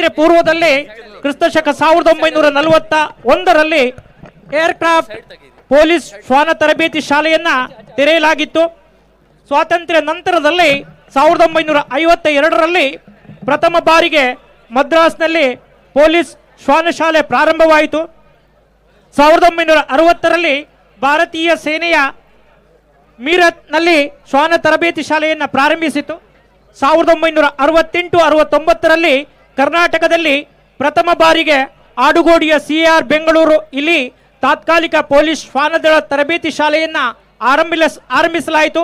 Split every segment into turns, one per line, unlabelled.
ಸ್ವಾತಂತ್ರ್ಯ ಪೂರ್ವದಲ್ಲಿ ಕ್ರಿಸ್ತಶಕ 1941ರಲ್ಲಿ ಏರ್ಕ್ರಾಫ್ಟ್ ಪೊಲೀಸ್ ಶ್ವಾನ ತರಬೇತಿ ಶಾಲೆಯನ್ನ ತೆರೆಯಲಾಗಿತ್ತು. ಸ್ವಾತಂತ್ರ್ಯ ನಂತರದಲ್ಲಿ 1952ರಲ್ಲಿ ಪ್ರಥಮ ಬಾರಿಗೆ ಮದ್ರಾಸ್ನಲ್ಲಿ ಪೊಲೀಸ್ ಶ್ವಾನ ಶಾಲೆ ಪ್ರಾರಂಭವಾಯಿತು. 1960ರಲ್ಲಿ ಭಾರತೀಯ ಸೇನೆಯ ಮೀರತ್ನಲ್ಲಿ ಶ್ವಾನ ತರಬೇತಿ ಶಾಲೆಯನ್ನು ಪ್ರಾರಂಭಿಸಿತು. 1968-69ರಲ್ಲಿ ಕರ್ನಾಟಕದಲ್ಲಿ ಪ್ರಥಮ ಬಾರಿಗೆ ಆಡುಗೋಡಿಯ CAR ಬೆಂಗಳೂರು ಇಲ್ಲಿ ತಾತ್ಕಾಲಿಕ ಪೊಲೀಸ್ ಶ್ವಾನದಳ ತರಬೇತಿ ಶಾಲೆಯನ್ನು ಆರಂಭಿಸಲಾಯಿತು.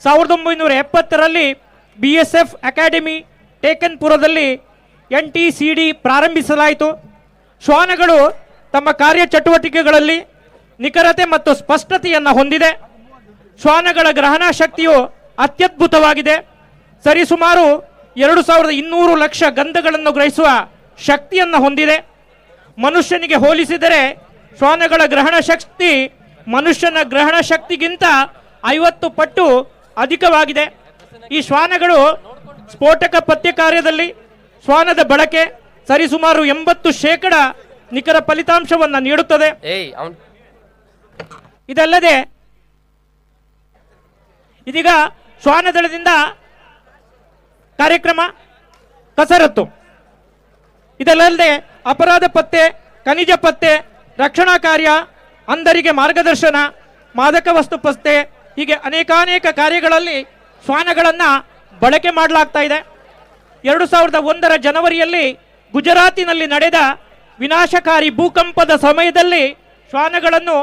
1970ರಲ್ಲಿ BSF ಅಕಾಡೆಮಿ ಟೇಕನ್ಪುರದಲ್ಲಿ NTCD ಪ್ರಾರಂಭಿಸಲಾಯಿತು. ಶ್ವಾನಗಳು ತಮ್ಮ ಕಾರ್ಯಚಟುವಟಿಕೆಗಳಲ್ಲಿ ನಿಖರತೆ ಮತ್ತು ಸ್ಪಷ್ಟತೆಯನ್ನು ಹೊಂದಿದೆ. ಶ್ವಾನಗಳ ಗ್ರಹಣ ಶಕ್ತಿಯು ಅತ್ಯದ್ಭುತವಾಗಿದೆ. ಸರಿಸುಮಾರು 2200 ಲಕ್ಷ ಗಂಧಗಳನ್ನು ಗ್ರಹಿಸುವ ಶಕ್ತಿಯನ್ನು ಹೊಂದಿದೆ. ಮನುಷ್ಯನಿಗೆ ಹೋಲಿಸಿದರೆ ಶ್ವಾನಗಳ ಗ್ರಹಣ ಶಕ್ತಿ ಮನುಷ್ಯನ ಗ್ರಹಣ ಶಕ್ತಿಗಿಂತ 50 ಪಟ್ಟು ಅಧಿಕವಾಗಿದೆ. ಈ ಶ್ವಾನಗಳು ಸ್ಫೋಟಕ ಪತ್ತೆ ಕಾರ್ಯದಲ್ಲಿ ಶ್ವಾನದ ಬಳಕೆ ಸರಿಸುಮಾರು 80% ನಿಖರ ಫಲಿತಾಂಶವನ್ನು ನೀಡುತ್ತದೆ. ಇದಲ್ಲದೆ ಇದೀಗ ಶ್ವಾನದಳದಿಂದ ಕಾರ್ಯಕ್ರಮ ಕಸರತ್ತು, ಇದಲ್ಲದೆ ಅಪರಾಧ ಪತ್ತೆ, ಖನಿಜ ಪತ್ತೆ, ರಕ್ಷಣಾ ಕಾರ್ಯ, ಅಂಧರಿಗೆ ಮಾರ್ಗದರ್ಶನ, ಮಾದಕ ವಸ್ತು ಪತ್ತೆ, ಹೀಗೆ ಅನೇಕಾನೇಕ ಕಾರ್ಯಗಳಲ್ಲಿ ಶ್ವಾನಗಳನ್ನು ಬಳಕೆ ಮಾಡಲಾಗ್ತಾ ಇದೆ. 2001ರ ಜನವರಿಯಲ್ಲಿ ಗುಜರಾತಿನಲ್ಲಿ ನಡೆದ ವಿನಾಶಕಾರಿ ಭೂಕಂಪದ ಸಮಯದಲ್ಲಿ ಶ್ವಾನಗಳನ್ನು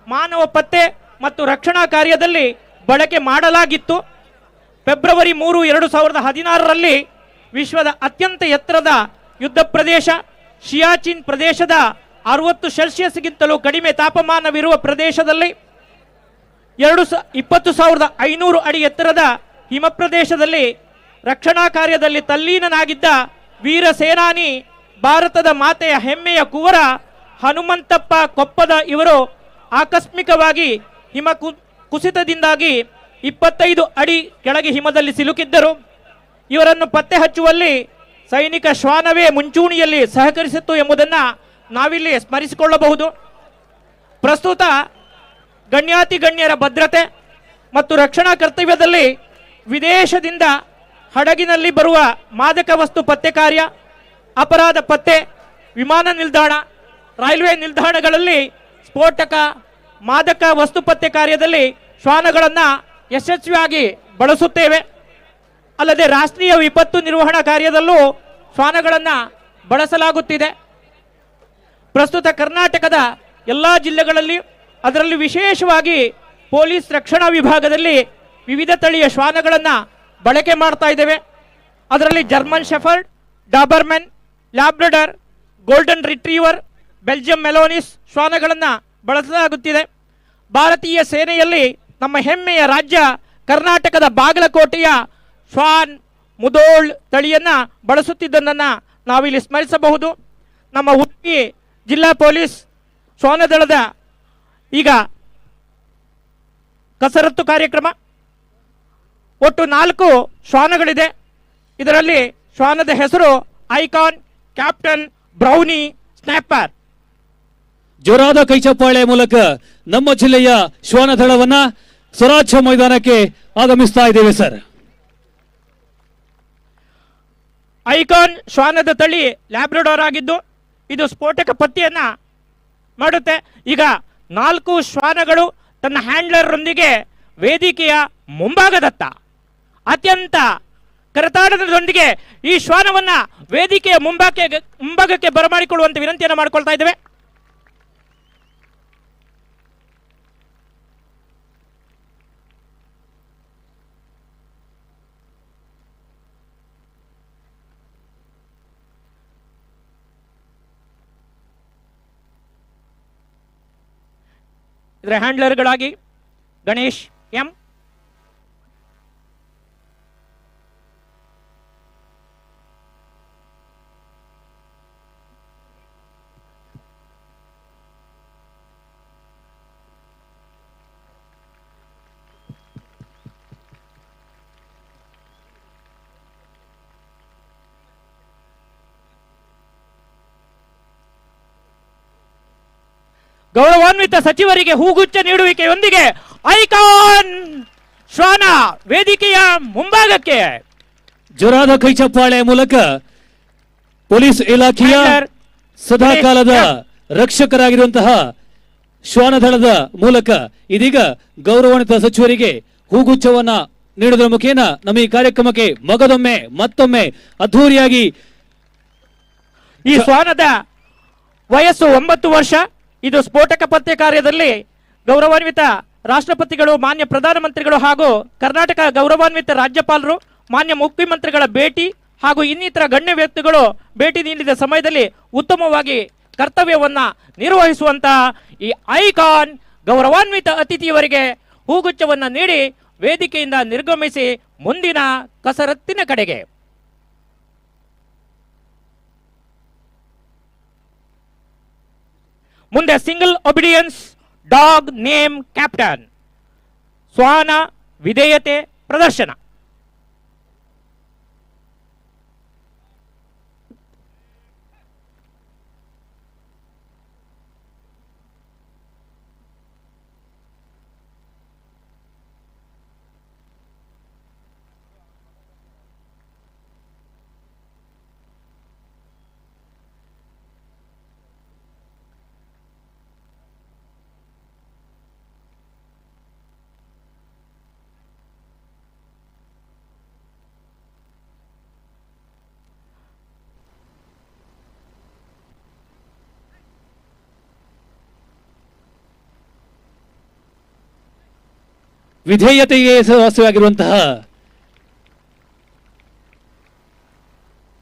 ಮಾನವ ಪತ್ತೆ ಮತ್ತು ರಕ್ಷಣಾ ಕಾರ್ಯದಲ್ಲಿ ಬಳಕೆ ಮಾಡಲಾಗಿತ್ತು. ಫೆಬ್ರವರಿ 3, 2016ರಲ್ಲಿ ವಿಶ್ವದ ಅತ್ಯಂತ ಎತ್ತರದ ಯುದ್ಧ ಪ್ರದೇಶ ಸಿಯಾಚಿನ್ ಪ್ರದೇಶದ 60 ಸೆಲ್ಸಿಯಸ್ಗಿಂತಲೂ ಕಡಿಮೆ ತಾಪಮಾನವಿರುವ ಪ್ರದೇಶದಲ್ಲಿ 20,500 ಅಡಿ ಎತ್ತರದ ಹಿಮ ಪ್ರದೇಶದಲ್ಲಿ ರಕ್ಷಣಾ ಕಾರ್ಯದಲ್ಲಿ ತಲ್ಲೀನನಾಗಿದ್ದ ವೀರ ಸೇನಾನಿ ಭಾರತದ ಮಾತೆಯ ಹೆಮ್ಮೆಯ ಕುವರ ಹನುಮಂತಪ್ಪ ಕೊಪ್ಪದ ಇವರು ಆಕಸ್ಮಿಕವಾಗಿ ಹಿಮ ಕುಸಿತದಿಂದಾಗಿ 25 ಅಡಿ ಕೆಳಗೆ ಹಿಮದಲ್ಲಿ ಸಿಲುಕಿದ್ದರು. ಇವರನ್ನು ಪತ್ತೆ ಹಚ್ಚುವಲ್ಲಿ ಸೈನಿಕ ಶ್ವಾನವೇ ಮುಂಚೂಣಿಯಲ್ಲಿ ಸಹಕರಿಸಿತ್ತು ಎಂಬುದನ್ನು ನಾವಿಲ್ಲಿ ಸ್ಮರಿಸಿಕೊಳ್ಳಬಹುದು. ಪ್ರಸ್ತುತ ಗಣ್ಯಾತಿ ಗಣ್ಯರ ಭದ್ರತೆ ಮತ್ತು ರಕ್ಷಣಾ ಕರ್ತವ್ಯದಲ್ಲಿ ವಿದೇಶದಿಂದ ಹಡಗಿನಲ್ಲಿ ಬರುವ ಮಾದಕ ವಸ್ತು ಪತ್ತೆ ಕಾರ್ಯ, ಅಪರಾಧ ಪತ್ತೆ, ವಿಮಾನ ನಿಲ್ದಾಣ, ರೈಲ್ವೆ ನಿಲ್ದಾಣಗಳಲ್ಲಿ ಸ್ಫೋಟಕ ಮಾದಕ ವಸ್ತು ಪತ್ತೆ ಕಾರ್ಯದಲ್ಲಿ ಶ್ವಾನಗಳನ್ನು ಯಶಸ್ವಿಯಾಗಿ ಬಳಸುತ್ತೇವೆ. ಅಲ್ಲದೆ ರಾಷ್ಟ್ರೀಯ ವಿಪತ್ತು ನಿರ್ವಹಣಾ ಕಾರ್ಯದಲ್ಲೂ ಶ್ವಾನಗಳನ್ನು ಬಳಸಲಾಗುತ್ತಿದೆ. ಪ್ರಸ್ತುತ ಕರ್ನಾಟಕದ ಎಲ್ಲ ಜಿಲ್ಲೆಗಳಲ್ಲಿ ಅದರಲ್ಲಿ ವಿಶೇಷವಾಗಿ ಪೊಲೀಸ್ ರಕ್ಷಣಾ ವಿಭಾಗದಲ್ಲಿ ವಿವಿಧ ತಳಿಯ ಶ್ವಾನಗಳನ್ನು ಬಳಕೆ ಮಾಡ್ತಾ ಇದ್ದೇವೆ. ಅದರಲ್ಲಿ German shepherd, Doberman, Labrador, golden retriever, Belgium Malinois ಶ್ವಾನಗಳನ್ನು ಬಳಸಲಾಗುತ್ತಿದೆ. ಭಾರತೀಯ ಸೇನೆಯಲ್ಲಿ ನಮ್ಮ ಹೆಮ್ಮೆಯ ರಾಜ್ಯ ಕರ್ನಾಟಕದ ಬಾಗಲಕೋಟೆಯ ಶ್ವಾನ್ ಮುದೋಳ್ ತಳಿಯನ್ನು ಬಳಸುತ್ತಿದ್ದನ್ನು ನಾವಿಲ್ಲಿ ಸ್ಮರಿಸಬಹುದು. ನಮ್ಮ ಉಡುಪಿ ಜಿಲ್ಲಾ ಪೊಲೀಸ್ ಶ್ವಾನದಳದ ಈಗ ಕಸರತ್ತು ಕಾರ್ಯಕ್ರಮ, ಒಟ್ಟು 4 ಶ್ವಾನಗಳಿದೆ. ಇದರಲ್ಲಿ ಶ್ವಾನದ ಹೆಸರು ಐಕಾನ್, ಕ್ಯಾಪ್ಟನ್, ಬ್ರೌನಿ, ಸ್ನ್ಯಾಪರ್.
ಜೋರಾದ ಕೈಚಪ್ಪಾಳೆ ಮೂಲಕ ನಮ್ಮ ಜಿಲ್ಲೆಯ ಶ್ವಾನ ದಳವನ್ನ ಸ್ವರಾಜ್ಯ ಮೈದಾನಕ್ಕೆ ಆಗಮಿಸ್ತಾ ಇದ್ದೇವೆ ಸರ್.
ಐಕಾನ್ ಶ್ವಾನದ ತಳಿ ಲ್ಯಾಬ್ರಡಾರ್ ಆಗಿದ್ದು ಇದು ಸ್ಫೋಟಕ ಪತ್ತೆಯನ್ನ ಮಾಡುತ್ತೆ. ಈಗ 4 ಶ್ವಾನಗಳು ತನ್ನ ಹ್ಯಾಂಡ್ಲರ್ರೊಂದಿಗೆ ವೇದಿಕೆಯ ಮುಂಭಾಗದತ್ತ ಅತ್ಯಂತ ಕರತಾಡನದೊಂದಿಗೆ ಈ ಶ್ವಾನವನ್ನ ವೇದಿಕೆಯ ಮುಂಭಾಗಕ್ಕೆ ಬರಮಾಡಿಕೊಳ್ಳುವಂತೆ ವಿನಂತಿಯನ್ನು ಮಾಡಿಕೊಳ್ತಾ ಇದ್ದೇವೆ. ಇದರ ಹ್ಯಾಂಡ್ಲರ್ಗಳಾಗಿ ಗಣೇಶ್ ಎಂ, ಗೌರವಾನ್ವಿತ ಸಚಿವರಿಗೆ ಹೂಗುಚ್ಛ ನೀಡುವಿಕೆಯೊಂದಿಗೆ ಐಕಾನ್ ಶ್ವಾನ ವೇದಿಕೆಯ ಮುಂಭಾಗಕ್ಕೆ.
ಜೋರಾದ ಕೈ ಚಪ್ಪಾಳೆ ಮೂಲಕ ಪೊಲೀಸ್ ಇಲಾಖೆಯ ಸದಾಕಾಲದ ರಕ್ಷಕರಾಗಿರುವಂತಹ ಶ್ವಾನದಳದ ಮೂಲಕ ಇದೀಗ ಗೌರವಾನ್ವಿತ ಸಚಿವರಿಗೆ ಹೂಗುಚ್ಛವನ್ನ ನೀಡುವುದರ ಮುಖೇನ ನಮ್ಮ ಈ ಕಾರ್ಯಕ್ರಮಕ್ಕೆ ಮತ್ತೊಮ್ಮೆ ಅದ್ಧೂರಿಯಾಗಿ.
ಈ ಶ್ವಾನದ ವಯಸ್ಸು 9 ವರ್ಷ. ಇದು ಸ್ಫೋಟಕ ಪತ್ತೆ ಕಾರ್ಯದಲ್ಲಿ ಗೌರವಾನ್ವಿತ ರಾಷ್ಟ್ರಪತಿಗಳು, ಮಾನ್ಯ ಪ್ರಧಾನಮಂತ್ರಿಗಳು ಹಾಗೂ ಕರ್ನಾಟಕ ಗೌರವಾನ್ವಿತ ರಾಜ್ಯಪಾಲರು, ಮಾನ್ಯ ಮುಖ್ಯಮಂತ್ರಿಗಳ ಭೇಟಿ ಹಾಗೂ ಇನ್ನಿತರ ಗಣ್ಯ ವ್ಯಕ್ತಿಗಳು ಭೇಟಿ ನೀಡಿದ ಸಮಯದಲ್ಲಿ ಉತ್ತಮವಾಗಿ ಕರ್ತವ್ಯವನ್ನ ನಿರ್ವಹಿಸುವಂತಹ ಈ ಐಕಾನ್ ಗೌರವಾನ್ವಿತ ಅತಿಥಿಯವರಿಗೆ ಹೂಗುಚ್ಛವನ್ನ ನೀಡಿ ವೇದಿಕೆಯಿಂದ ನಿರ್ಗಮಿಸಿ ಮುಂದಿನ ಕಸರತ್ತಿನ ಕಡೆಗೆ. ಮುಂದೆ single obedience dog name captain ಶ್ವಾನ ವಿಧೇಯತೆ ಪ್ರದರ್ಶನ.
ವಿಧೇಯತೆಗೆ ಹೆಸರುವಾಸಿಯಾಗಿರುವಂತಹ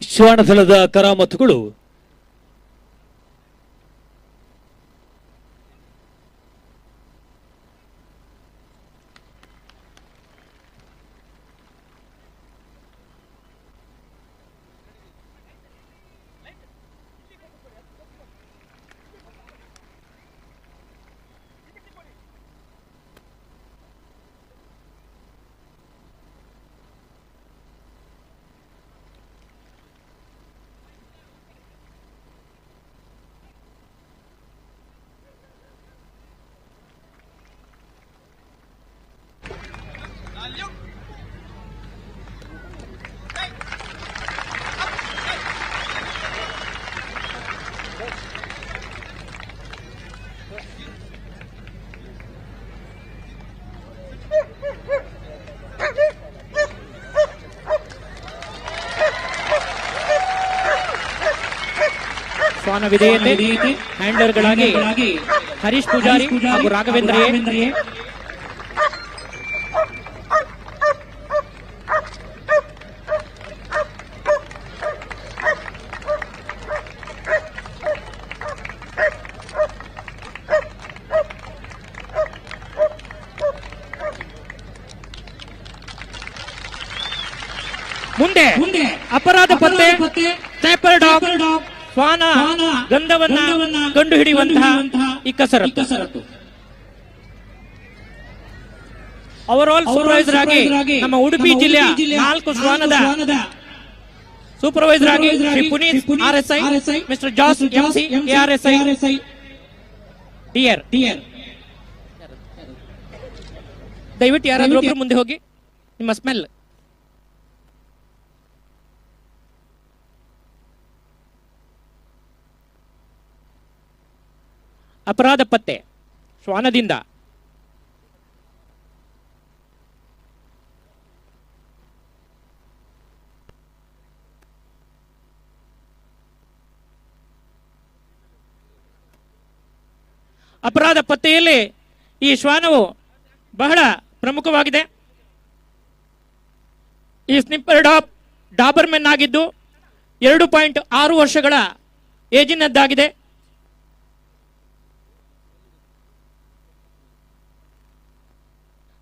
ಶ್ವಾನದಳದ ಕರಾಮತ್ತುಗಳು
ಶ್ವಾನ ವಿಧೇಯತೆ ಹ್ಯಾಂಡಲರ್ಗಳಾಗಿ ಹರೀಶ್ ಪೂಜಾರಿ ಹಾಗೂ ರಾಘವೇಂದ್ರ ಎ. ಮುಂದೆ ಅಪರಾಧ ಪತ್ತೆ ಸ್ನೈಪರ್ ಡಾಗ್ ಶ್ವಾನ ಗಂಧವನ್ನ ಕಂಡು ಹಿಡಿಯುವಂತಹ ಈ ಕಸರತ್ತು. ಓವರ್ ಆಲ್ ಸೂಪರ್ವೈಸರ್ ಆಗಿ ನಮ್ಮ ಉಡುಪಿ ಜಿಲ್ಲೆಯ 4 ಶ್ವಾನದ ಸೂಪರ್ವೈಸರ್ ಆಗಿ ಶ್ರೀ ಪುನೀತ್ RSI, ಮಿಸ್ಟರ್ ಜಾಸ್ MC ARSI ಟಿಆರ್. ದಯವಿಟ್ಟು ಯಾರಾದ್ರೂ ಒಬ್ರು ಮುಂದೆ ಹೋಗಿ. ನಿಮ್ಮ ಸ್ಮೆಲ್ ಅಪರಾಧ ಪತ್ತೆ ಶ್ವಾನದಿಂದ ಅಪರಾಧ ಪತ್ತೆಯಲ್ಲಿ ಈ ಶ್ವಾನವು ಬಹಳ ಪ್ರಮುಖವಾಗಿದೆ. ಈ ಸ್ನಿಪ್ಪರ್ ಡಾಗ್ ಡಾಬರ್ಮೆನ್ ಆಗಿದ್ದು 2.6 ವರ್ಷಗಳ ಏಜಿನದ್ದಾಗಿದೆ.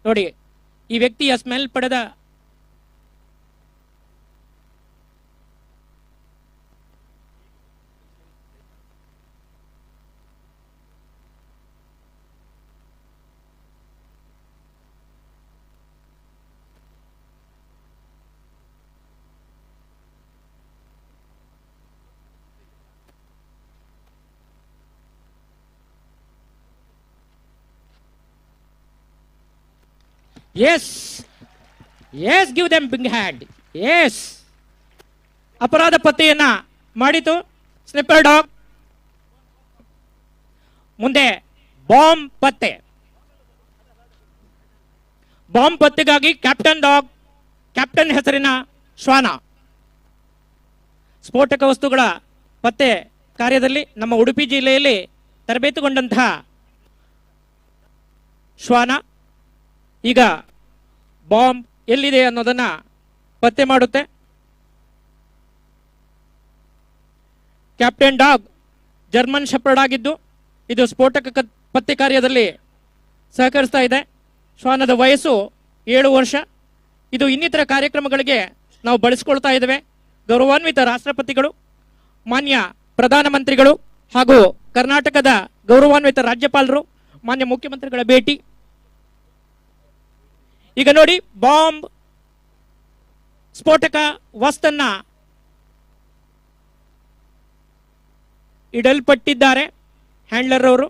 ನೋಡಿ, ಈ ವ್ಯಕ್ತಿಯ ಸ್ಮೆಲ್ ಪಡೆದ yes yes, give them big hand. Yes, ಅಪರಾಧ ಪತ್ತೆಯನ್ನ ಮಾಡಿತು ಸ್ನಿಪ್ಪರ್ ಡಾಗ್. ಮುಂದೆ ಬಾಂಬ್ ಪತ್ತೆ. ಬಾಂಬ್ ಪತ್ತೆಗಾಗಿ ಕ್ಯಾಪ್ಟನ್ ಡಾಗ್, ಕ್ಯಾಪ್ಟನ್ ಹೆಸರಿನ ಶ್ವಾನ. ಸ್ಫೋಟಕ ವಸ್ತುಗಳ ಪತ್ತೆ ಕಾರ್ಯದಲ್ಲಿ ನಮ್ಮ ಉಡುಪಿ ಜಿಲ್ಲೆಯಲ್ಲಿ ತರಬೇತುಗೊಂಡಂತಹ ಶ್ವಾನ ಈಗ ಬಾಂಬ್ ಎಲ್ಲಿದೆ ಅನ್ನೋದನ್ನ ಪತ್ತೆ ಮಾಡುತ್ತೆ. ಕ್ಯಾಪ್ಟನ್ ಡಾಗ್ ಜರ್ಮನ್ ಶೆಪರ್ಡ್ ಆಗಿದ್ದು ಇದು ಸ್ಫೋಟಕ ಪತ್ತೆ ಕಾರ್ಯದಲ್ಲಿ ಸಹಕರಿಸ್ತಾ ಇದೆ. ಶ್ವಾನದ ವಯಸ್ಸು 7 ವರ್ಷ. ಇದು ಇನ್ನಿತರ ಕಾರ್ಯಕ್ರಮಗಳಿಗೆ ನಾವು ಬಳಸಿಕೊಳ್ತಾ ಇದ್ದೇವೆ. ಗೌರವಾನ್ವಿತ ರಾಷ್ಟ್ರಪತಿಗಳು, ಮಾನ್ಯ ಪ್ರಧಾನಮಂತ್ರಿಗಳು ಹಾಗೂ ಕರ್ನಾಟಕದ ಗೌರವಾನ್ವಿತ ರಾಜ್ಯಪಾಲರು, ಮಾನ್ಯ ಮುಖ್ಯಮಂತ್ರಿಗಳ ಭೇಟಿ. ಈಗ ನೋಡಿ, ಬಾಂಬ್ ಸ್ಫೋಟಕ ವಸ್ತನ್ನ ಇಡಲ್ಪಟ್ಟಿದ್ದಾರೆ ಹ್ಯಾಂಡ್ಲರ್ ಅವರು.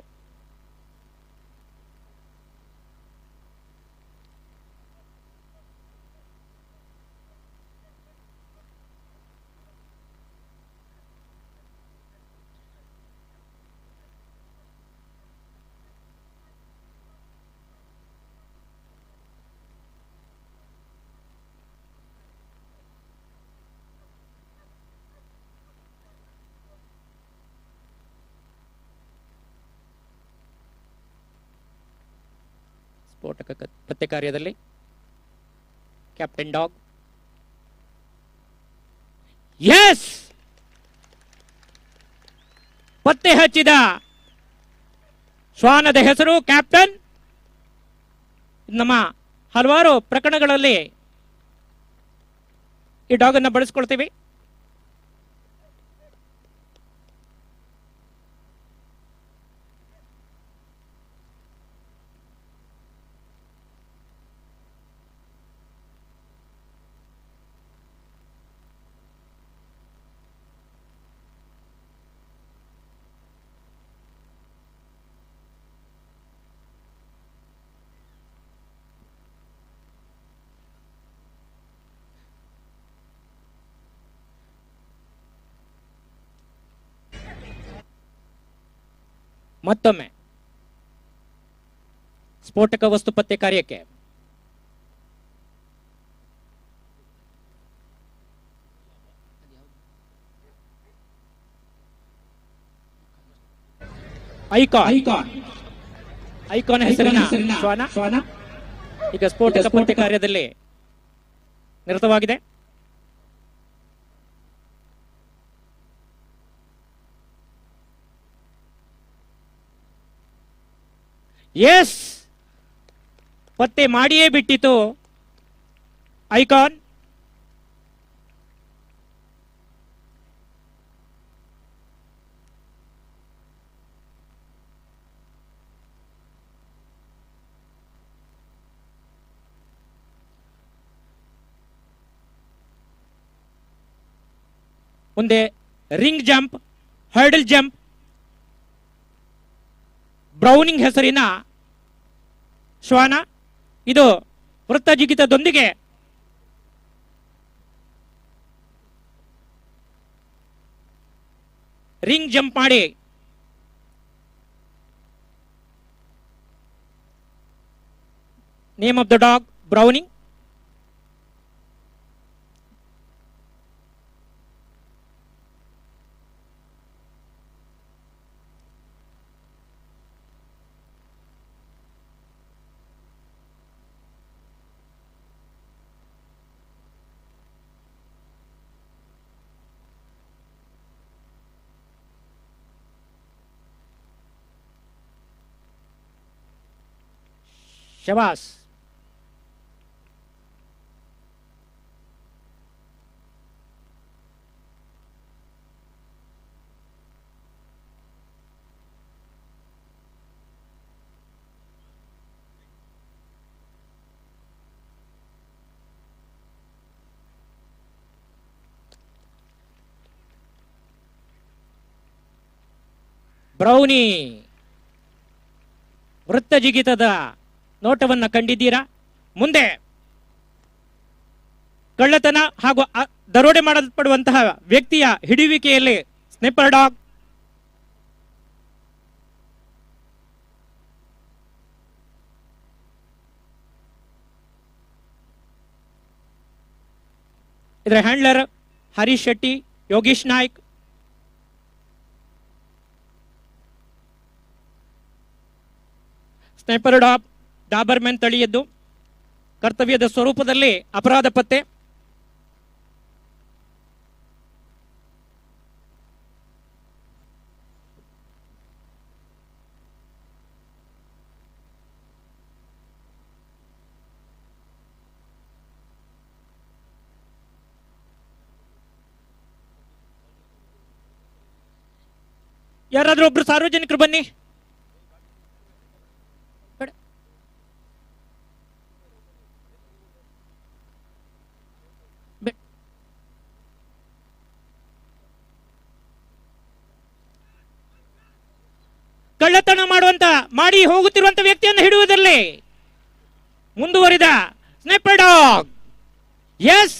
ಸ್ಫೋಟಕ ಪತ್ತೆ ಕಾರ್ಯದಲ್ಲಿ ಕ್ಯಾಪ್ಟನ್ ಡಾಗ್. ಎಸ್, ಪತ್ತೆ ಹಚ್ಚಿದ ಶ್ವಾನದ ಹೆಸರು ಕ್ಯಾಪ್ಟನ್. ನಮ್ಮ ಹಲವಾರು ಪ್ರಕರಣಗಳಲ್ಲಿ ಈ ಡಾಗ್ ಅನ್ನು ಬಳಸ್ಕೊಳ್ತೀವಿ. ಮತ್ತೊಮ್ಮೆ ಸ್ಫೋಟಕ ವಸ್ತು ಪತ್ತೆ ಕಾರ್ಯಕ್ಕೆ ಐಕಾನ್ ಹೆಸರಿನ ಶ್ವಾನ ಈಗ ಸ್ಫೋಟಕ ಪತ್ತೆ ಕಾರ್ಯದಲ್ಲಿ ನಿರತವಾಗಿದೆ. ಎಸ್, ಪತ್ತೆ ಮಾಡಿಯೇ ಬಿಟ್ಟಿತು ಐಕಾನ್. ಮುಂದೆ ring jump, hurdle jump, Browning ಹೆಸರಿನ ಶ್ವಾನ. ಇದು ವೃತ್ತ ಜಿಗಿತದೊಂದಿಗೆ ರಿಂಗ್ ಜಂಪ್ ಮಾಡಿ name of the dog Browning. ಶಬಾಸ್. ಬ್ರೌನಿ ವೃತ್ತ ಜಿಗಿತದ ನೋಟವನ್ನು ಕಂಡಿದ್ದೀರಾ? ಮುಂದೆ ಕಳ್ಳತನ ಹಾಗೂ ದರೋಡೆ ಮಾಡಲ್ಪಡುವಂತಹ ವ್ಯಕ್ತಿಯ ಹಿಡಿಯುವಿಕೆಯಲ್ಲಿ ಸ್ನೇಪರ್ ಡಾಗ್, ಇದರ handler Harish Shetty, Yogish Naik. ಸ್ನೇಪರ್ dog doberman ತಳಿಯದ್ದು. ಕರ್ತವ್ಯದ ಸ್ವರೂಪದಲ್ಲಿ ಅಪರಾಧ ಪತ್ತೆ. ಯಾರಾದ್ರೂ ಒಬ್ರು ಸಾರ್ವಜನಿಕರು ಬನ್ನಿ. ಕಳ್ಳತನ ಮಾಡಿ ಹೋಗುತ್ತಿರುವಂತ ವ್ಯಕ್ತಿಯನ್ನು ಹಿಡಿಯುವುದರಲ್ಲಿ ಮುಂದುವರಿದ ಸ್ನೇಪರ್ ಡಾಗ್. ಎಸ್,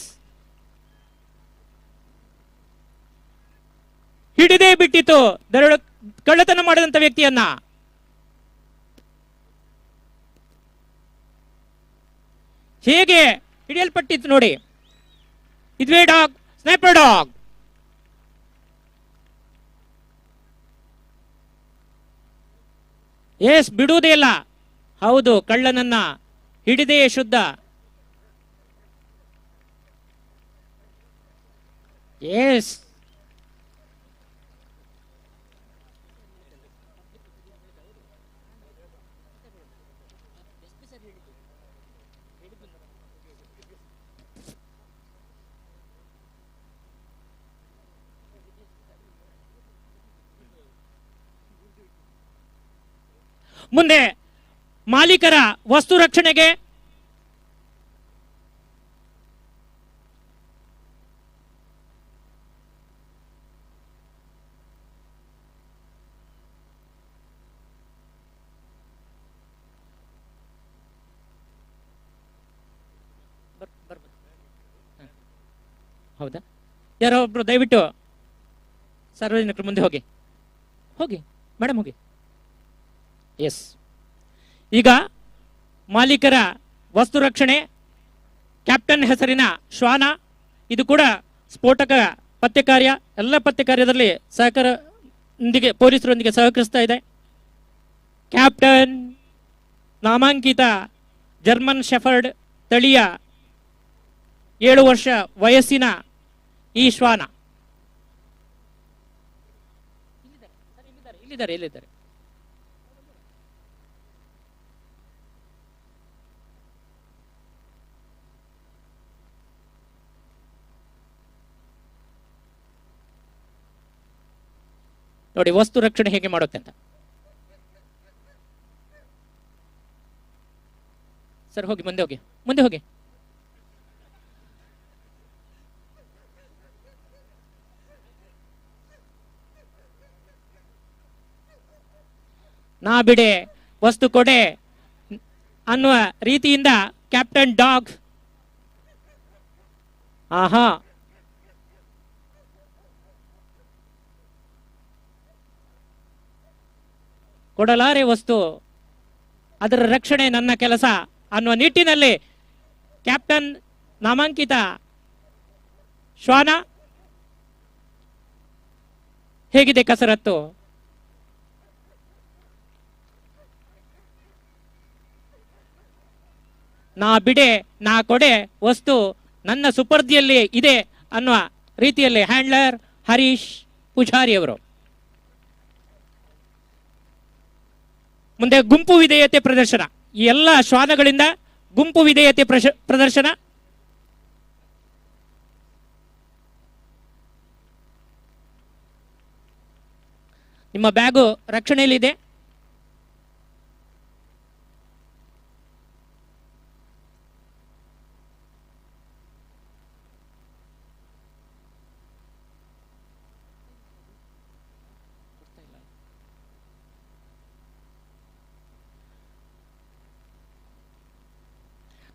ಹಿಡಿದೇ ಬಿಟ್ಟಿತು ಕಳ್ಳತನ ಮಾಡಿದಂತ ವ್ಯಕ್ತಿಯನ್ನ. ಹೇಗೆ ಹಿಡಿಯಲ್ಪಟ್ಟಿತ್ತು ನೋಡಿ. ಇದುವೇ ಡಾಗ್, ಸ್ನೇಪರ್ ಡಾಗ್. ಎಸ್, ಬಿಡುವುದೇ ಇಲ್ಲ. ಹೌದು, ಕಳ್ಳನನ್ನ ಹಿಡಿದೇ ಶುದ್ಧ. ಎಸ್, ಮುಂದೆ ಮಾಲೀಕರ ವಸ್ತು ರಕ್ಷಣೆಗೆ ಹೌದಾ, ಯಾರೋ ಒಬ್ರು ದಯವಿಟ್ಟು ಸಾರ್ವಜನಿಕರು ಮುಂದೆ ಹೋಗಿ ಹೋಗಿ ಮೇಡಮ್ ಹೋಗಿ. ಎಸ್, ಈಗ ಮಾಲೀಕರ ವಸ್ತು ರಕ್ಷಣೆ ಕ್ಯಾಪ್ಟನ್ ಹೆಸರಿನ ಶ್ವಾನ. ಇದು ಕೂಡ ಸ್ಫೋಟಕ ಪತ್ತೆ ಕಾರ್ಯ, ಎಲ್ಲ ಪತ್ತೆ ಕಾರ್ಯದಲ್ಲಿ ಪೊಲೀಸರೊಂದಿಗೆ ಸಹಕರಿಸ್ತಾ ಇದೆ. ಕ್ಯಾಪ್ಟನ್ ನಾಮಾಂಕಿತ ಜರ್ಮನ್ ಶೆಫರ್ಡ್ ತಳಿಯ 7 ವರ್ಷ ವಯಸ್ಸಿನ ಈ ಶ್ವಾನ. ಇಲ್ಲಿದ್ದಾರೆ. ನೋಡಿ ವಸ್ತು ರಕ್ಷಣೆ ಹೇಗೆ ಮಾಡುತ್ತೆ ಅಂತ. ಸರ್ ಹೋಗಿ ಮುಂದೆ ಹೋಗಿ. ನಾ ಬಿಡೆ ವಸ್ತು ಕೊಡೆ ಅನ್ನುವ ರೀತಿಯಿಂದ ಕ್ಯಾಪ್ಟನ್ ಡಾಗ್. ಆಹಾ, ಕೊಡಲಾರೆ ವಸ್ತು, ಅದರ ರಕ್ಷಣೆ ನನ್ನ ಕೆಲಸ ಅನ್ನುವ ನಿಟ್ಟಿನಲ್ಲಿ ಕ್ಯಾಪ್ಟನ್ ನಾಮಾಂಕಿತ ಶ್ವಾನ. ಹೇಗಿದೆ ಕಸರತ್ತು? ನಾ ಬಿಡೆ ನಾ ಕೊಡೆ ವಸ್ತು ನನ್ನ ಸುಪರ್ದಿಯಲ್ಲಿ ಇದೆ ಅನ್ನುವ ರೀತಿಯಲ್ಲಿ ಹ್ಯಾಂಡ್ಲರ್ ಹರೀಶ್ ಪೂಜಾರಿ ಅವರು. ಮುಂದೆ ಗುಂಪು ವಿಧೇಯತೆ ಪ್ರದರ್ಶನ. ಈ ಎಲ್ಲ ಶ್ವಾನಗಳಿಂದ ಗುಂಪು ವಿಧೇಯತೆ ಪ್ರದರ್ಶನ. ನಿಮ್ಮ ಬ್ಯಾಗು ರಕ್ಷಣೆಯಲ್ಲಿದೆ.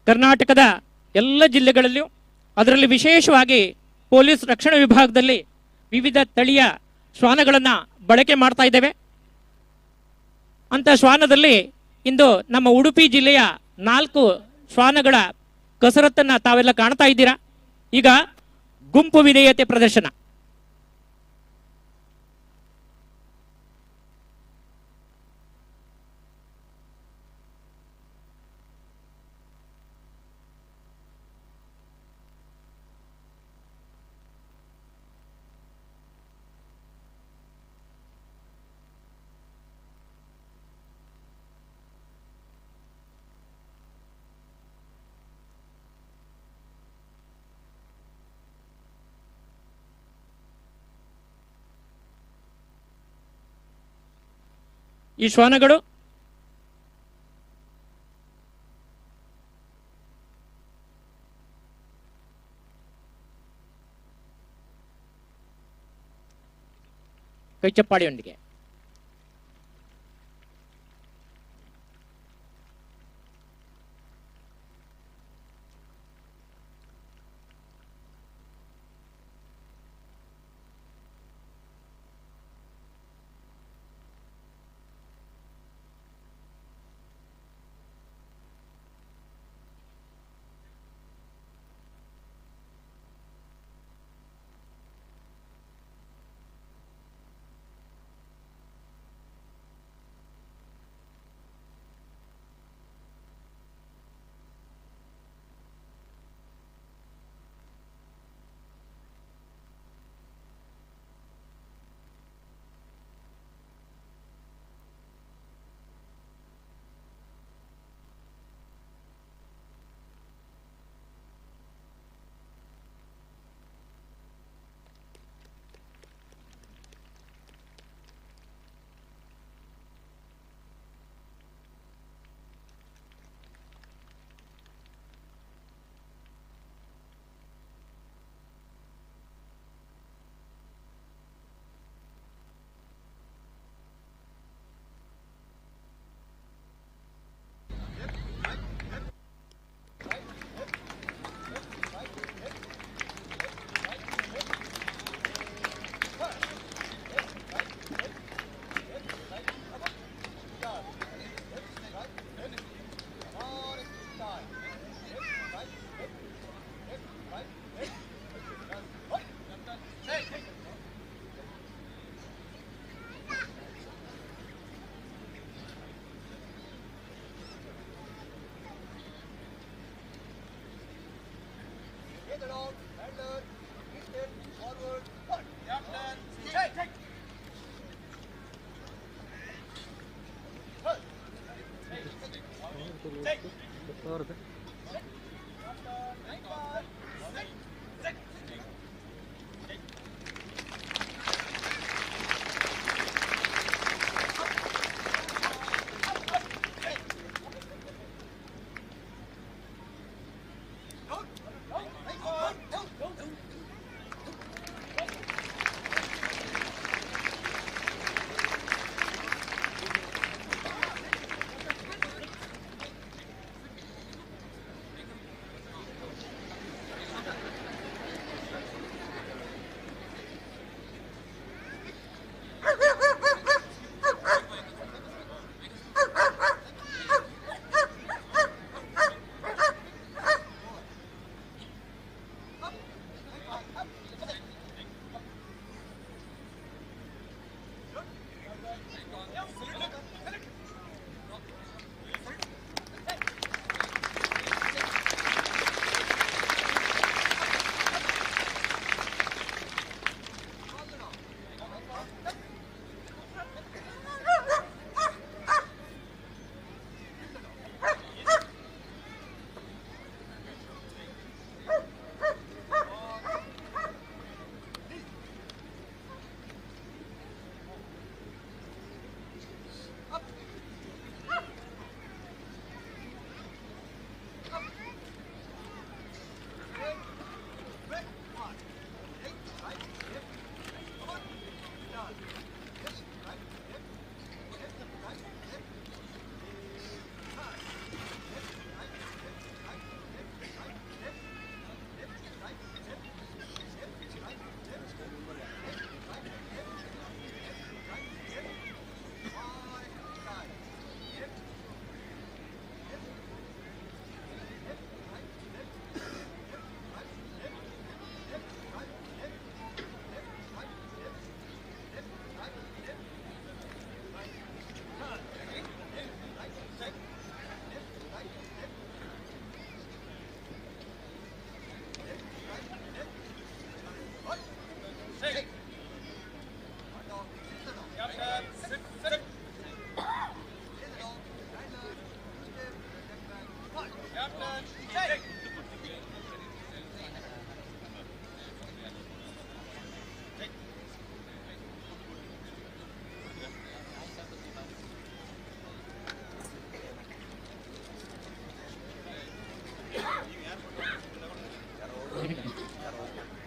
ಕರ್ನಾಟಕದ ಎಲ್ಲ ಜಿಲ್ಲೆಗಳಲ್ಲಿಯೂ, ಅದರಲ್ಲಿ ವಿಶೇಷವಾಗಿ ಪೊಲೀಸ್ ರಕ್ಷಣಾ ವಿಭಾಗದಲ್ಲಿ ವಿವಿಧ ತಳಿಯ ಶ್ವಾನಗಳನ್ನು ಬಳಕೆ ಮಾಡ್ತಾ ಇದ್ದೇವೆ. ಅಂತ ಶ್ವಾನದಲ್ಲಿ ಇಂದು ನಮ್ಮ ಉಡುಪಿ ಜಿಲ್ಲೆಯ 4 ಶ್ವಾನಗಳ ಕಸರತ್ತನ್ನು ತಾವೆಲ್ಲ ಕಾಣ್ತಾ ಇದ್ದೀರಾ. ಈಗ ಗುಂಪು ವಿಧೇಯತೆ ಪ್ರದರ್ಶನ. ಈ ಶ್ವಾನಗಳು ಕೈಚಪ್ಪಾಡಿಯೊಂದಿಗೆ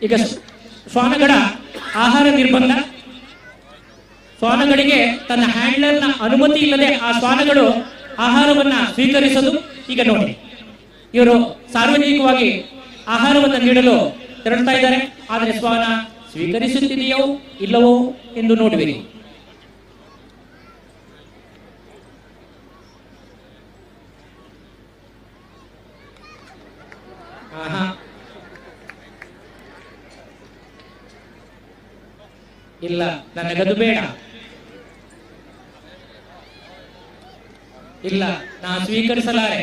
ಈಗ ಶ್ವಾನಗಳ ಆಹಾರ ನಿರ್ಬಂಧ, ಶ್ವಾನಗಳಿಗೆ ತನ್ನ ಹ್ಯಾಂಡ್ಲರ್ನ ಅನುಮತಿ ಇಲ್ಲದೆ ಆ ಶ್ವಾನಗಳು ಆಹಾರವನ್ನ ಸ್ವೀಕರಿಸಲು. ಈಗ ನೋಡಿ, ಇವರು ಸಾರ್ವಜನಿಕವಾಗಿ ಆಹಾರವನ್ನು ನೀಡಲು ತೆರಳುತ್ತಾ ಇದ್ದಾರೆ. ಆದರೆ ಶ್ವಾನ ಸ್ವೀಕರಿಸುತ್ತಿದೆಯೋ ಇಲ್ಲವೋ ಎಂದು ನೋಡುವಿರಿ. ಇಲ್ಲ, ನನಗದು ಬೇಡ, ಇಲ್ಲ, ನಾನು ಸ್ವೀಕರಿಸಲಾರೆ.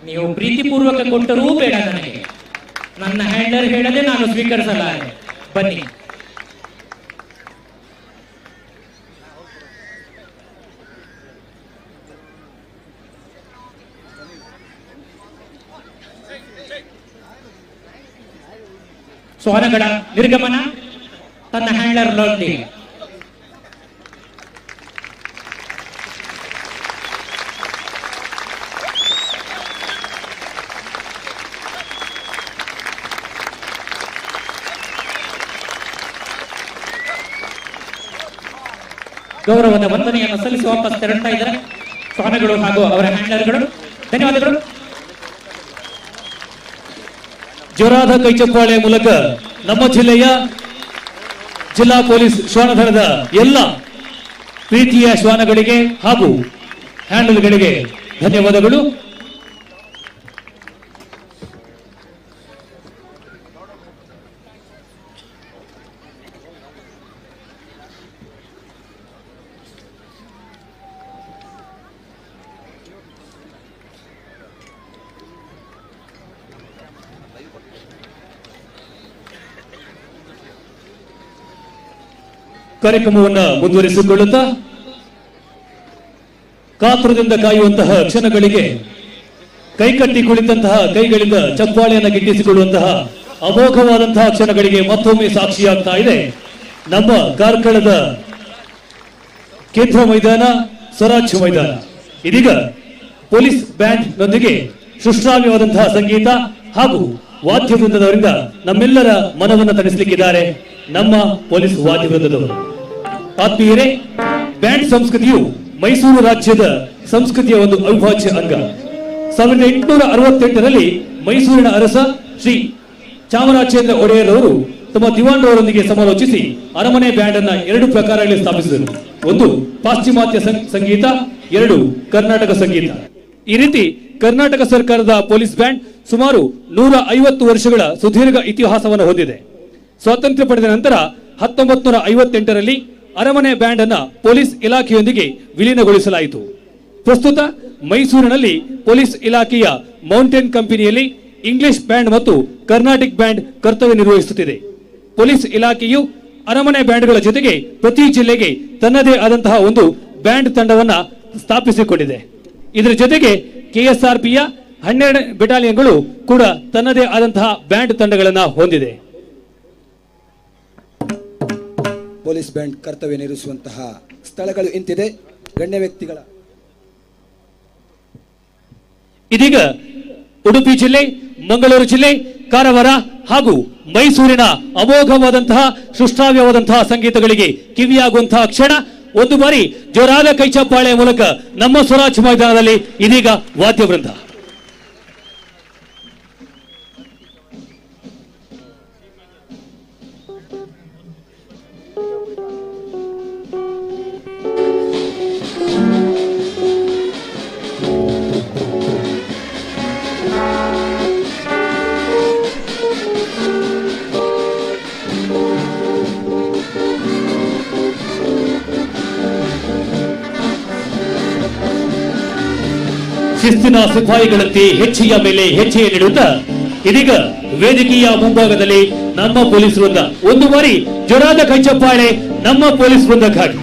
ನೀವು ಪ್ರೀತಿಪೂರ್ವಕ ಕೊಟ್ಟರೂ ಬೇಡ ನನಗೆ. ನನ್ನ ಹ್ಯಾಂಡರ್ ಹೇಳದೆ ನಾನು ಸ್ವೀಕರಿಸಲಾರೆ. ಬನ್ನಿ. ಶ್ವಾನಗಳ ನಿರ್ಗಮನ ತನ್ನ ಹ್ಯಾಂಡ್ಲರ್ನೊಂದಿಗೆ. ಗೌರವದ ವಂದನೆಯನ್ನು ಸಲ್ಲಿಸಿ ವಾಪಸ್ ತೆರಳುತ್ತಾ ಇದ್ದಾರೆ ಶ್ವಾನಗಳು ಹಾಗೂ ಅವರ ಹ್ಯಾಂಡ್ಲರ್ಗಳು. ಧನ್ಯವಾದಗಳು.
ಜೋರಾದ ಕೈಚಪ್ಪಾಳೆ ಮೂಲಕ ನಮ್ಮ ಜಿಲ್ಲೆಯ ಜಿಲ್ಲಾ ಪೊಲೀಸ್ ಶ್ವಾನದಳದ ಎಲ್ಲ ಪ್ರೀತಿಯ ಶ್ವಾನಗಳಿಗೆ ಹಾಗೂ ಹ್ಯಾಂಡಲ್ಗಳಿಗೆ ಧನ್ಯವಾದಗಳು. ಕಾರ್ಯಕ್ರಮವನ್ನು ಮುಂದುವರಿಸಿಕೊಳ್ಳುತ್ತಾ ಕಾತುರದಿಂದ ಕಾಯುವಂತಹ ಕ್ಷಣಗಳಿಗೆ ಕೈಕಟ್ಟಿ ಕುಳಿತಂತಹ ಕೈಗಳಿಂದ ಚಪ್ಪಾಳೆಯನ್ನು ಗಿಟ್ಟಿಸಿಕೊಳ್ಳುವಂತಹ ಅಮೋಘವಾದಂತಹ ಕ್ಷಣಗಳಿಗೆ ಮತ್ತೊಮ್ಮೆ ಸಾಕ್ಷಿಯಾಗ್ತಾ ಇದೆ ನಮ್ಮ ಕಾರ್ಕಳದ ಕೇಂದ್ರ ಮೈದಾನ, ಸ್ವರಾಜ್ಯ ಮೈದಾನ. ಇದೀಗ ಪೊಲೀಸ್ ಬ್ಯಾಂಡ್ ನೊಂದಿಗೆ ಸುಶ್ರಾವ್ಯವಾದಂತಹ ಸಂಗೀತ ಹಾಗೂ ವಾದ್ಯ ವೃಂದದವರಿಂದ ನಮ್ಮೆಲ್ಲರ ಮನವನ್ನು ತಣಿಸಲಿಕ್ಕಿದ್ದಾರೆ ನಮ್ಮ ಪೊಲೀಸ್ ವಾದ್ಯ ವೃಂದದವರು. ಆತ್ಮೀಯರೇ, ಬ್ಯಾಂಡ್ ಸಂಸ್ಕೃತಿಯು ಮೈಸೂರು ರಾಜ್ಯದ ಸಂಸ್ಕೃತಿಯ ಒಂದು ಅವಿಭಾಜ್ಯ ಅಂಗ. 1868ರಲ್ಲಿ ಮೈಸೂರಿನ ಅರಸ ಶ್ರೀ ಚಾಮರಾಜೇಂದ್ರ ಒಡೆಯರ್ ಅವರು ತಮ್ಮ ದಿವಾನರವರೊಂದಿಗೆ ಸಮಾಲೋಚಿಸಿ ಅರಮನೆ ಬ್ಯಾಂಡ್ ಅನ್ನ 2 ಪ್ರಕಾರಗಳಲ್ಲಿ ಸ್ಥಾಪಿಸಿದರು. ಒಂದು ಪಾಶ್ಚಿಮಾತ್ಯ ಸಂಗೀತ, 2 ಕರ್ನಾಟಕ ಸಂಗೀತ. ಈ ರೀತಿ ಕರ್ನಾಟಕ ಸರ್ಕಾರದ ಪೊಲೀಸ್ ಬ್ಯಾಂಡ್ ಸುಮಾರು 150 ವರ್ಷಗಳ ಸುದೀರ್ಘ ಇತಿಹಾಸವನ್ನು ಹೊಂದಿದೆ. ಸ್ವಾತಂತ್ರ್ಯ ಪಡೆದ ನಂತರ 1958ರಲ್ಲಿ ಅರಮನೆ ಬ್ಯಾಂಡ್ ಅನ್ನ ಪೊಲೀಸ್ ಇಲಾಖೆಯೊಂದಿಗೆ ವಿಲೀನಗೊಳಿಸಲಾಯಿತು. ಪ್ರಸ್ತುತ ಮೈಸೂರಿನಲ್ಲಿ ಪೊಲೀಸ್ ಇಲಾಖೆಯ ಮೌಂಟೇನ್ ಕಂಪನಿಯಲ್ಲಿ ಇಂಗ್ಲಿಷ್ ಬ್ಯಾಂಡ್ ಮತ್ತು ಕರ್ನಾಟಿಕ್ ಬ್ಯಾಂಡ್ ಕರ್ತವ್ಯ ನಿರ್ವಹಿಸುತ್ತಿದೆ. ಪೊಲೀಸ್ ಇಲಾಖೆಯು ಅರಮನೆ ಬ್ಯಾಂಡ್ಗಳ ಜೊತೆಗೆ ಪ್ರತಿ ಜಿಲ್ಲೆಗೆ ತನ್ನದೇ ಆದಂತಹ ಒಂದು ಬ್ಯಾಂಡ್ ತಂಡವನ್ನ ಸ್ಥಾಪಿಸಿಕೊಂಡಿದೆ. ಇದರ ಜೊತೆಗೆ ಕೆಎಸ್ಆರ್ಪಿಯ 12 ಬೆಟಾಲಿಯನ್ಗಳು ಕೂಡ ತನ್ನದೇ ಆದಂತಹ ಬ್ಯಾಂಡ್ ತಂಡಗಳನ್ನು ಹೊಂದಿದೆ.
ಪೊಲೀಸ್ ಬ್ಯಾಂಡ್ ಕರ್ತವ್ಯ ನಿರ್ವಹಿಸುವಂತಹ ಸ್ಥಳಗಳು ಇಂತಿದೆ. ಗಣ್ಯ ವ್ಯಕ್ತಿಗಳ
ಇದೀಗ ಉಡುಪಿ ಜಿಲ್ಲೆ, ಮಂಗಳೂರು ಜಿಲ್ಲೆ, ಕಾರವಾರ ಹಾಗೂ ಮೈಸೂರಿನ ಅಮೋಘವಾದಂತಹ ಸುಶ್ರಾವ್ಯವಾದಂತಹ ಸಂಗೀತಗಳಿಗೆ ಕಿವಿಯಾಗುವಂತಹ ಕ್ಷಣ. ಒಂದು ಬಾರಿ ಜೋರಾದ ಕೈಚಪ್ಪಾಳೆ ಮೂಲಕ ನಮ್ಮ ಸ್ವರಾಜ್ಯ ಮೈದಾನದಲ್ಲಿ ಇದೀಗ ವಾದ್ಯವೃಂದ. ಶಿಸ್ತಿನ ಸಿಪಾಯಿಗಳಂತೆ ಹೆಜ್ಜೆಯ ಮೇಲೆ ಹೆಜ್ಜೆಯ ನೀಡುತ್ತಾ ಇದೀಗ ವೇದಿಕೆಯ ಮುಂಭಾಗದಲ್ಲಿ ನಮ್ಮ ಪೊಲೀಸ್ ವೃಂದ. ಒಂದು ಬಾರಿ ಜೋರಾದ ಕೈಚಪ್ಪಾಳೆ ನಮ್ಮ ಪೊಲೀಸ್ ವೃಂದಕ್ಕಾಗಿ.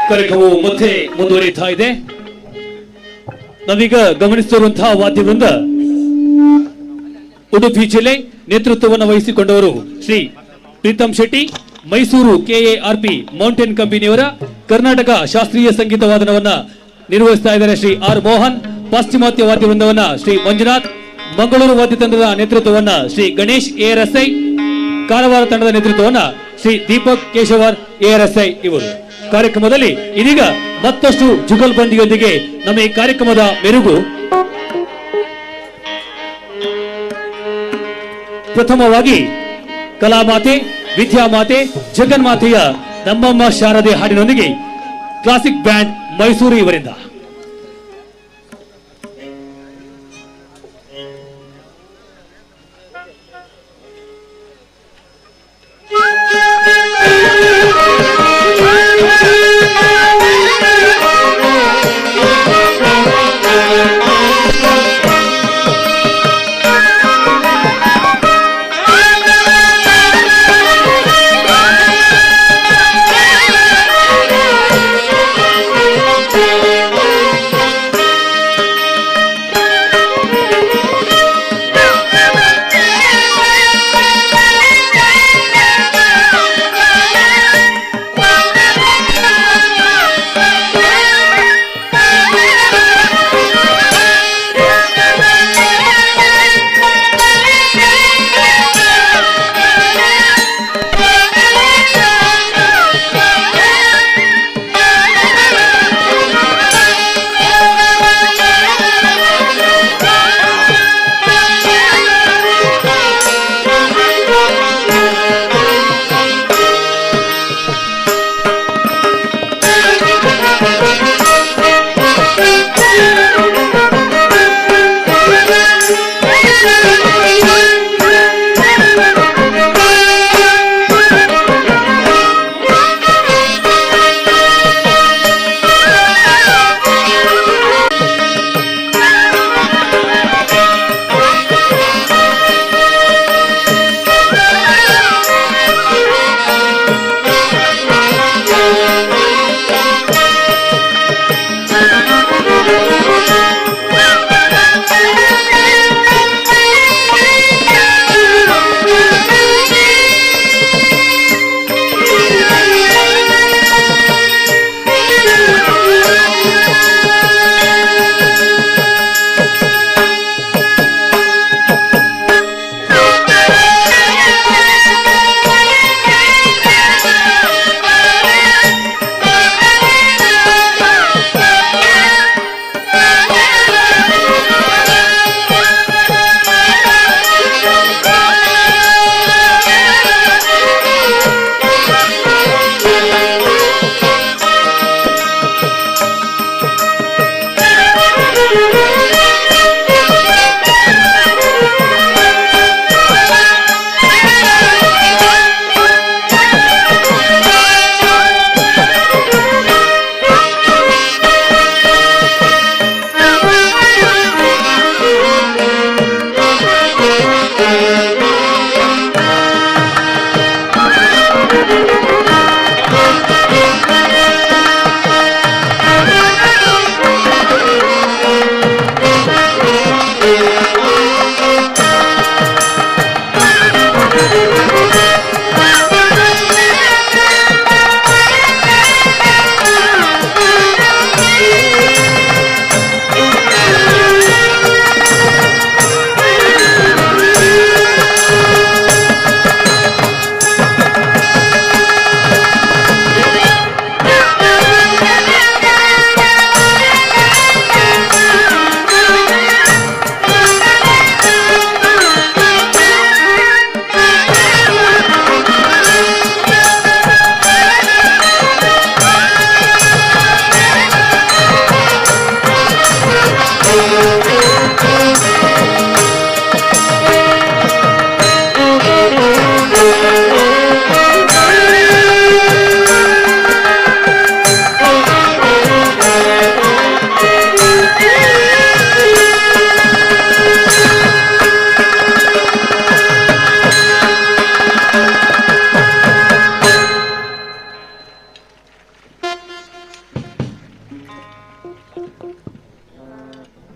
ಕಾರ್ಯಕ್ರಮವು ಮತ್ತೆ ಮುಂದುವರಿಯುತ್ತಾ ಇದೆ. ನಾವೀಗ ಗಮನಿಸುತ್ತಿರುವಂತಹ ವಾದ್ಯವೃಂದ ಉಡುಪಿ ಜಿಲ್ಲೆ ನೇತೃತ್ವವನ್ನು ವಹಿಸಿಕೊಂಡವರು ಶ್ರೀ ಪ್ರೀತಮ್ ಶೆಟ್ಟಿ, ಮೈಸೂರು ಕೆಎಆರ್ಪಿ ಮೌಂಟೇನ್ ಕಂಪನಿಯವರ ಕರ್ನಾಟಕ ಶಾಸ್ತ್ರೀಯ ಸಂಗೀತ ವಾದನವನ್ನ ನಿರ್ವಹಿಸ್ತಾ ಇದ್ದಾರೆ ಶ್ರೀ ಆರ್ ಮೋಹನ್. ಪಾಶ್ಚಿಮಾತ್ಯ ವಾದ್ಯವೃಂದವನ್ನ ಶ್ರೀ ಮಂಜುನಾಥ್, ಮಂಗಳೂರು ವಾದ್ಯ ತಂಡದ ನೇತೃತ್ವವನ್ನ ಶ್ರೀ ಗಣೇಶ್ ಎಆರ್ಎಸ್ಐ, ಕಾರವಾರ ತಂಡದ ನೇತೃತ್ವವನ್ನ ಶ್ರೀ ದೀಪಕ್ ಕೇಶವರ್ ಎಆರ್ಎಸ್ಐ ಇವರು. ಕಾರ್ಯಕ್ರಮದಲ್ಲಿ ಇದೀಗ ಮತ್ತಷ್ಟು ಜುಗಲ್ಬಂದಿಯೊಂದಿಗೆ ನಮ್ಮ ಈ ಕಾರ್ಯಕ್ರಮದ ಮೆರುಗು. ಪ್ರಥಮವಾಗಿ ಕಲಾಮಾತೆ, ವಿದ್ಯಾಮಾತೆ, ಜಗನ್ಮಾತೆಯ ನಮ್ಮಮ್ಮ ಶಾರದೆ ಹಾಡಿನೊಂದಿಗೆ ಕ್ಲಾಸಿಕ್ ಬ್ಯಾಂಡ್ ಮೈಸೂರು ಇವರಿಂದ.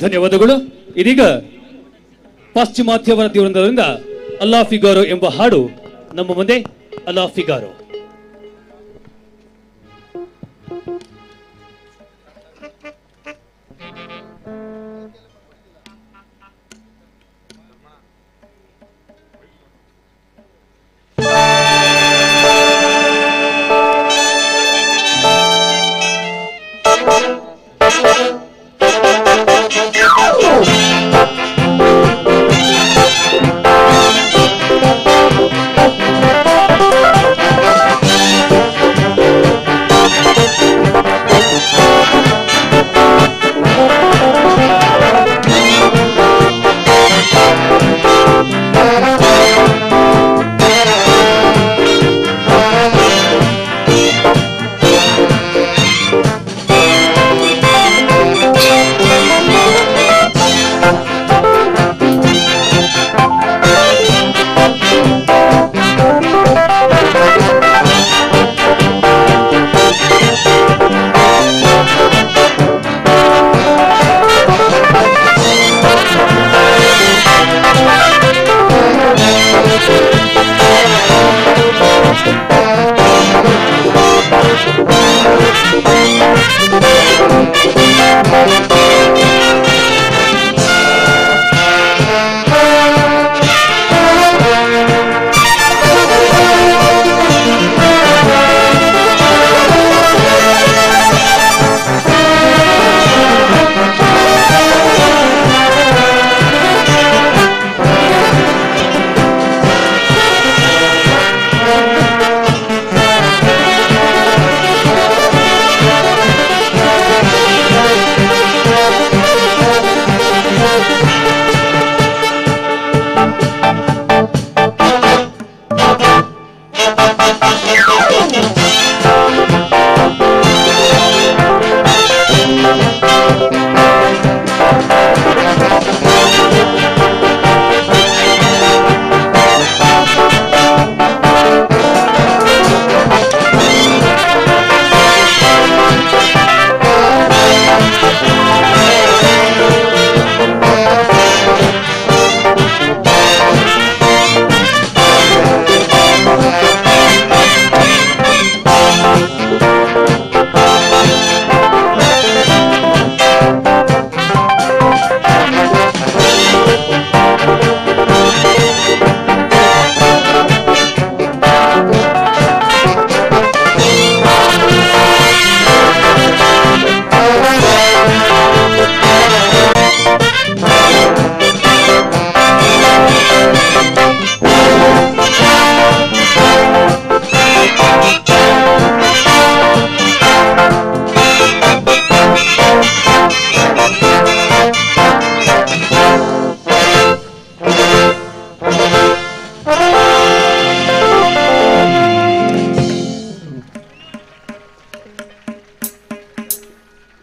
ಧನ್ಯವಾದಗಳು. ಇದೀಗ ಪಾಶ್ಚಿಮಾತ್ಯವರ ವೃಂದದಿಂದ ಅಲ್ಲಾ ಫಿಗಾರೋ ಎಂಬ ಹಾಡು ನಮ್ಮ ಮುಂದೆ. ಅಲ್ಲಾ ಫಿಗಾರೋ.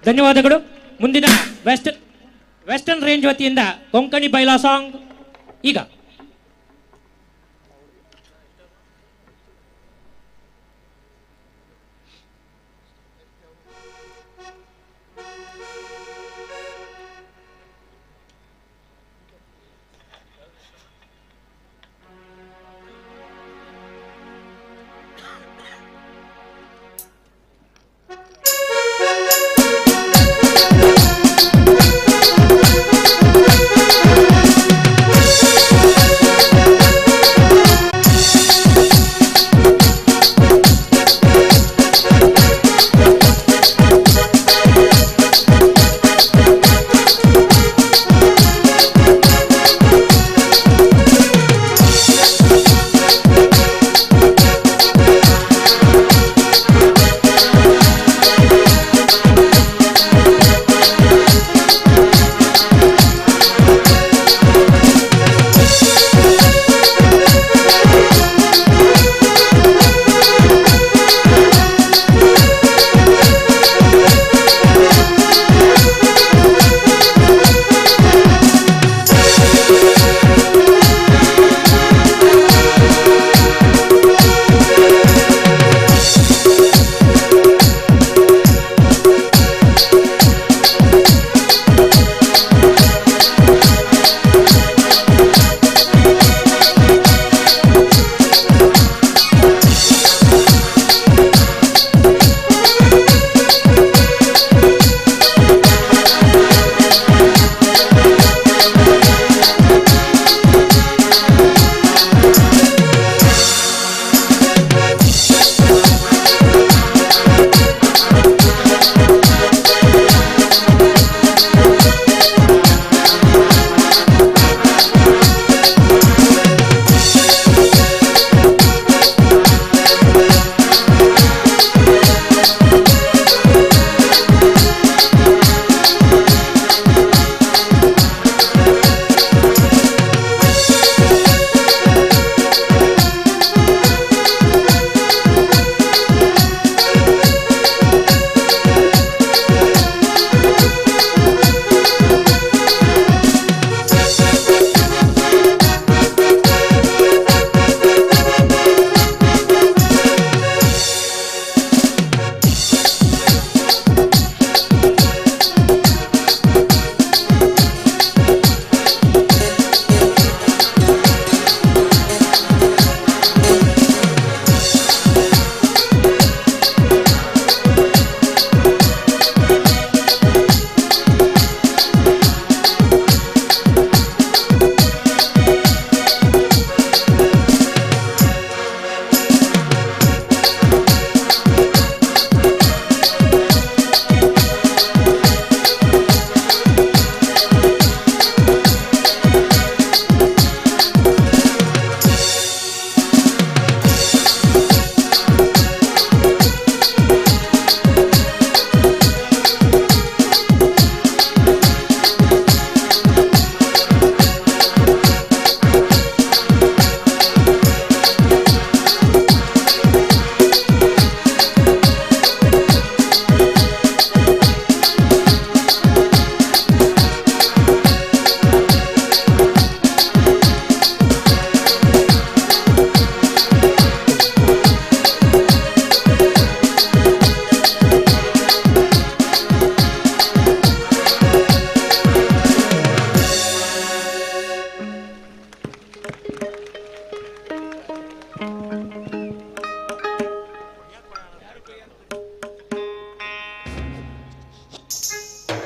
ಧನ್ಯವಾದಗಳು. ಮುಂದಿನ ವೆಸ್ಟರ್ನ್ ರೇಂಜ್ ವತಿಯಿಂದ ಕೊಂಕಣಿ ಬೈಲಾ ಸಾಂಗ್ ಈಗ.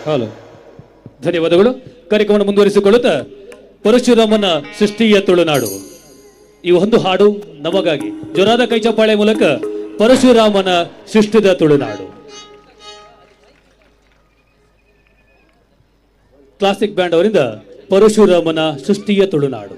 ಹಲೋ, ಧನ್ಯವಾದಗಳು. ಕಾರ್ಯಕ್ರಮವನ್ನು ಮುಂದುವರಿಸಿಕೊಳ್ಳುತ್ತಾ ಪರಶುರಾಮನ ಸೃಷ್ಟಿಯ ತುಳುನಾಡು ಈ ಒಂದು ಹಾಡು ನಮಗಾಗಿ ಜೋರಾದ ಕೈಚಪ್ಪಾಳೆ ಮೂಲಕ ಪರಶುರಾಮನ ಸೃಷ್ಟಿದ ತುಳುನಾಡು. ಕ್ಲಾಸಿಕ್ ಬ್ಯಾಂಡ್ ಅವರಿಂದ ಪರಶುರಾಮನ ಸೃಷ್ಟಿಯ ತುಳುನಾಡು.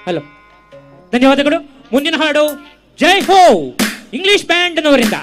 ಹಲೋ, ಧನ್ಯವಾದಗಳು. ಮುಂದಿನ ಹಾಡು ಜೈ ಹೋ ಇಂಗ್ಲಿಷ್ ಬ್ಯಾಂಡ್ ನವರಿಂದ.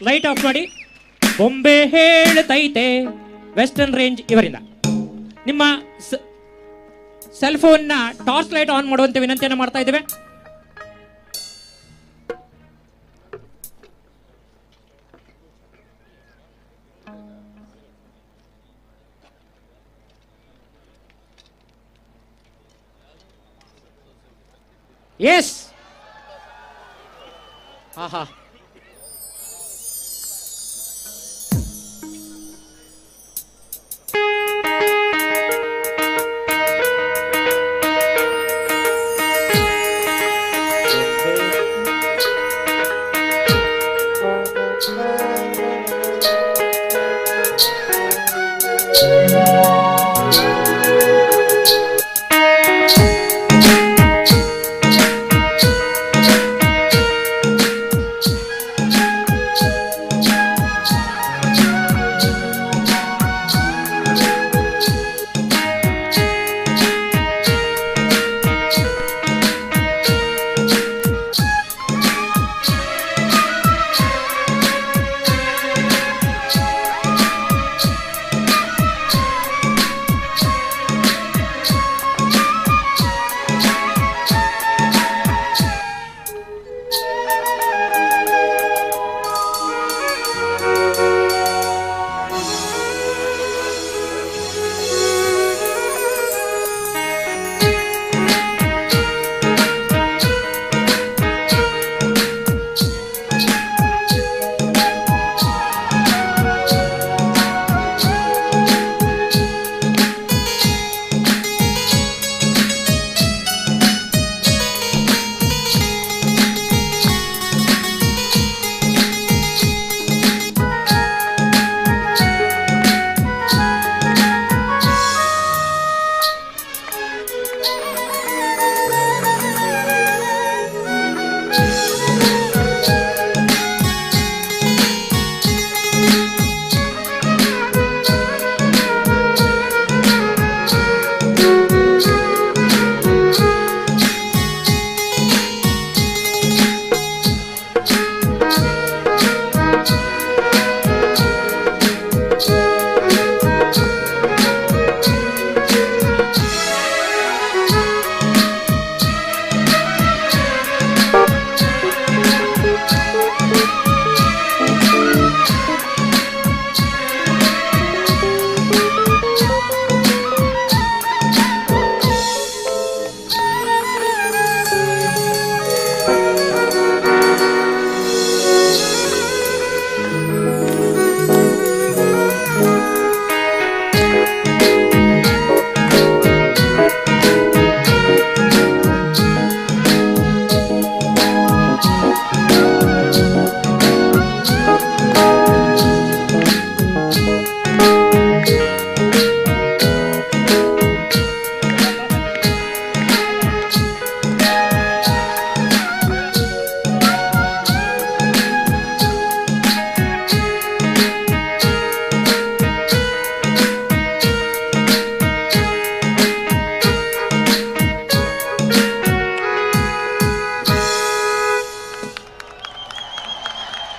ಲೈಟ್ ಆಫ್ ಮಾಡಿ. ಬೊಂಬೆ ಹೇಳ್ತೈತೆ ವೆಸ್ಟರ್ನ್ ರೇಂಜ್ ಇವರಿಂದ. ನಿಮ್ಮ ಸೆಲ್ ಫೋನ್ನ ಟಾರ್ಚ್ ಲೈಟ್ ಆನ್ ಮಾಡುವಂತೆ ವಿನಂತಿಯನ್ನು ಮಾಡ್ತಾ ಇದ್ದೇವೆ. ಎಸ್, ಆಹಾ,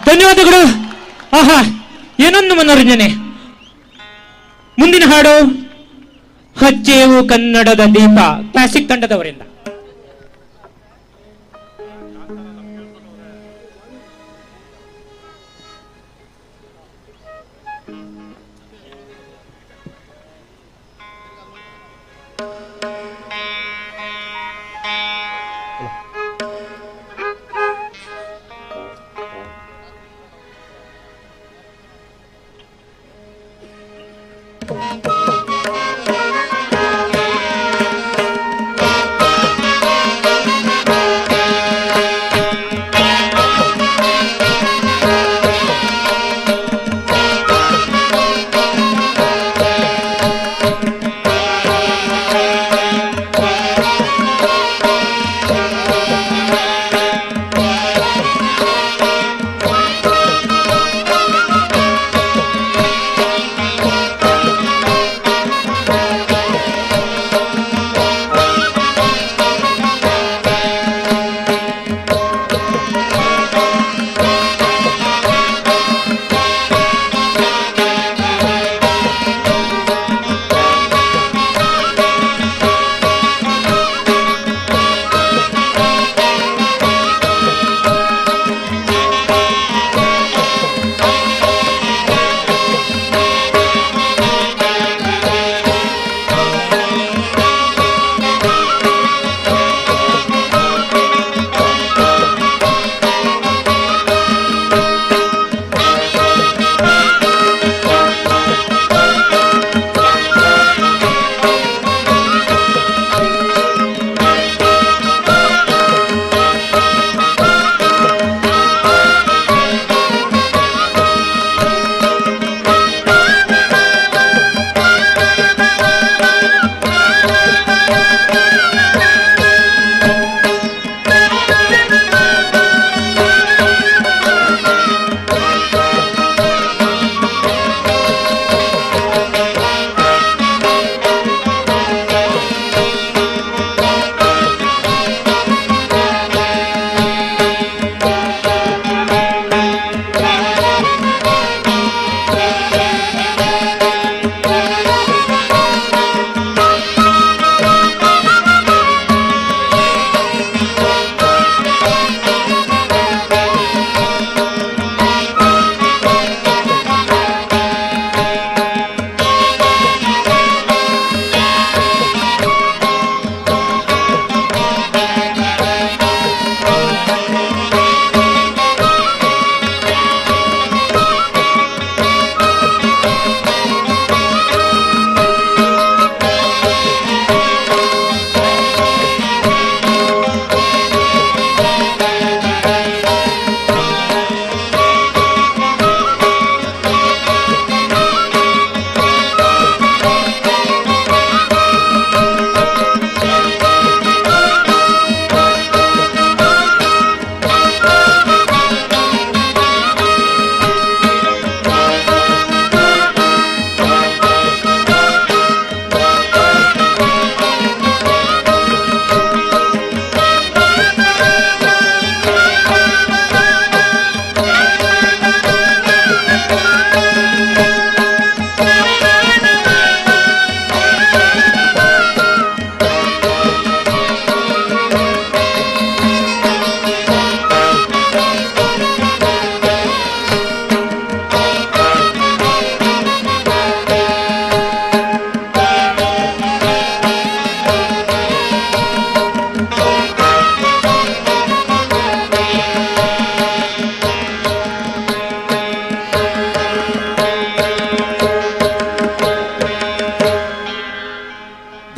ಧನ್ಯವಾದಗಳು. ಆಹಾ, ಏನೊಂದು ಮನೋರಂಜನೆ. ಮುಂದಿನ ಹಾಡು ಹಚ್ಚೇವು ಕನ್ನಡದ ದೀಪ ಕ್ಲಾಸಿಕ್ ತಂಡದವರಿಂದ.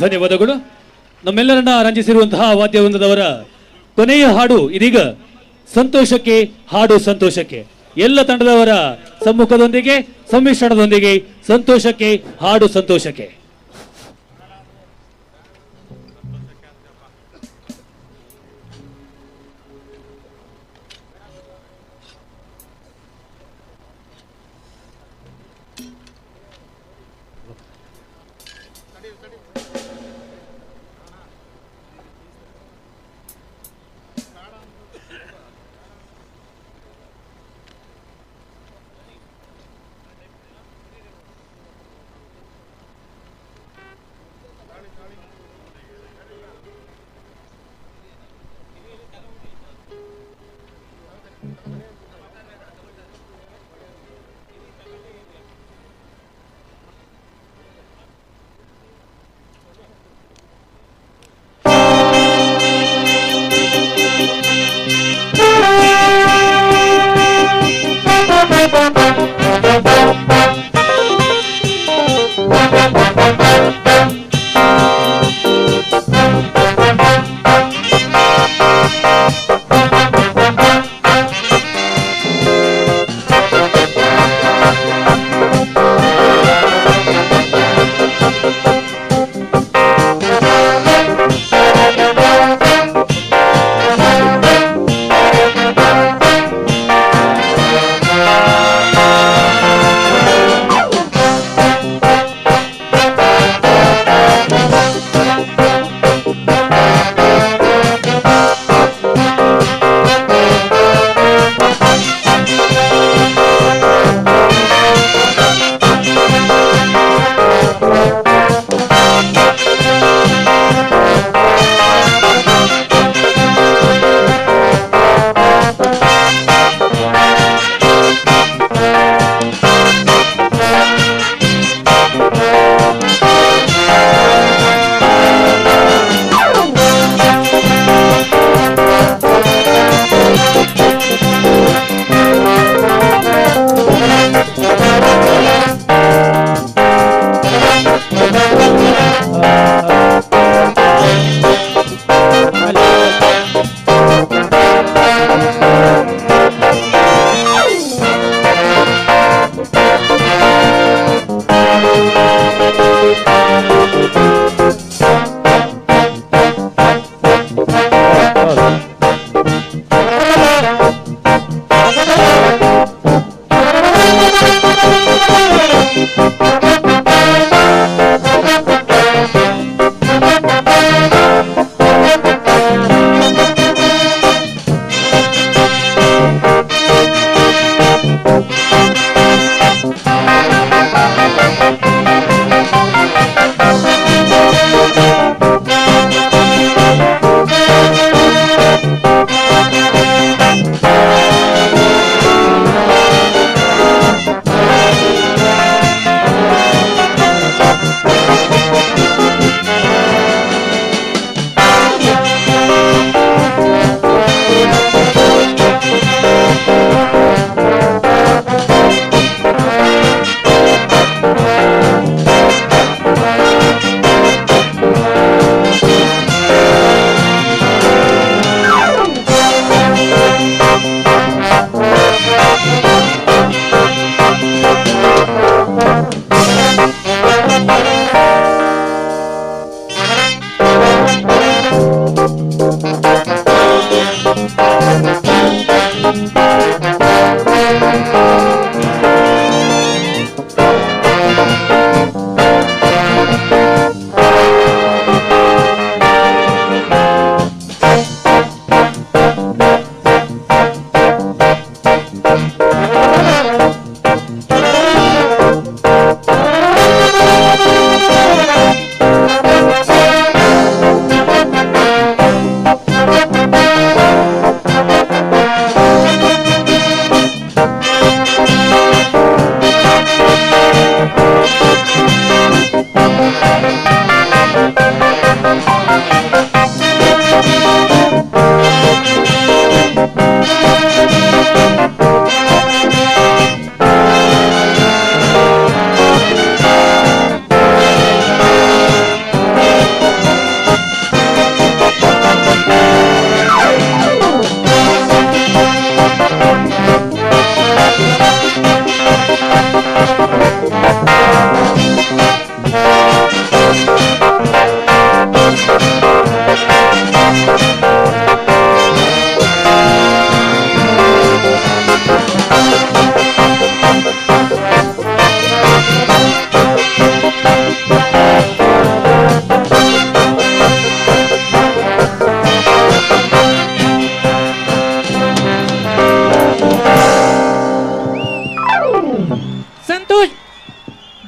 ಧನ್ಯವಾದಗಳು. ನಮ್ಮೆಲ್ಲರನ್ನ ರಂಜಿಸಿರುವಂತಹ ವಾದ್ಯವೃಂದದವರ ಕೊನೆಯ ಹಾಡು ಇದೀಗ ಸಂತೋಷಕ್ಕೆ ಹಾಡು ಸಂತೋಷಕ್ಕೆ. ಎಲ್ಲ ತಂಡದವರ ಸಮ್ಮುಖದೊಂದಿಗೆ ಸಮ್ಮಿಶ್ರಣದೊಂದಿಗೆ ಸಂತೋಷಕ್ಕೆ ಹಾಡು ಸಂತೋಷಕ್ಕೆ.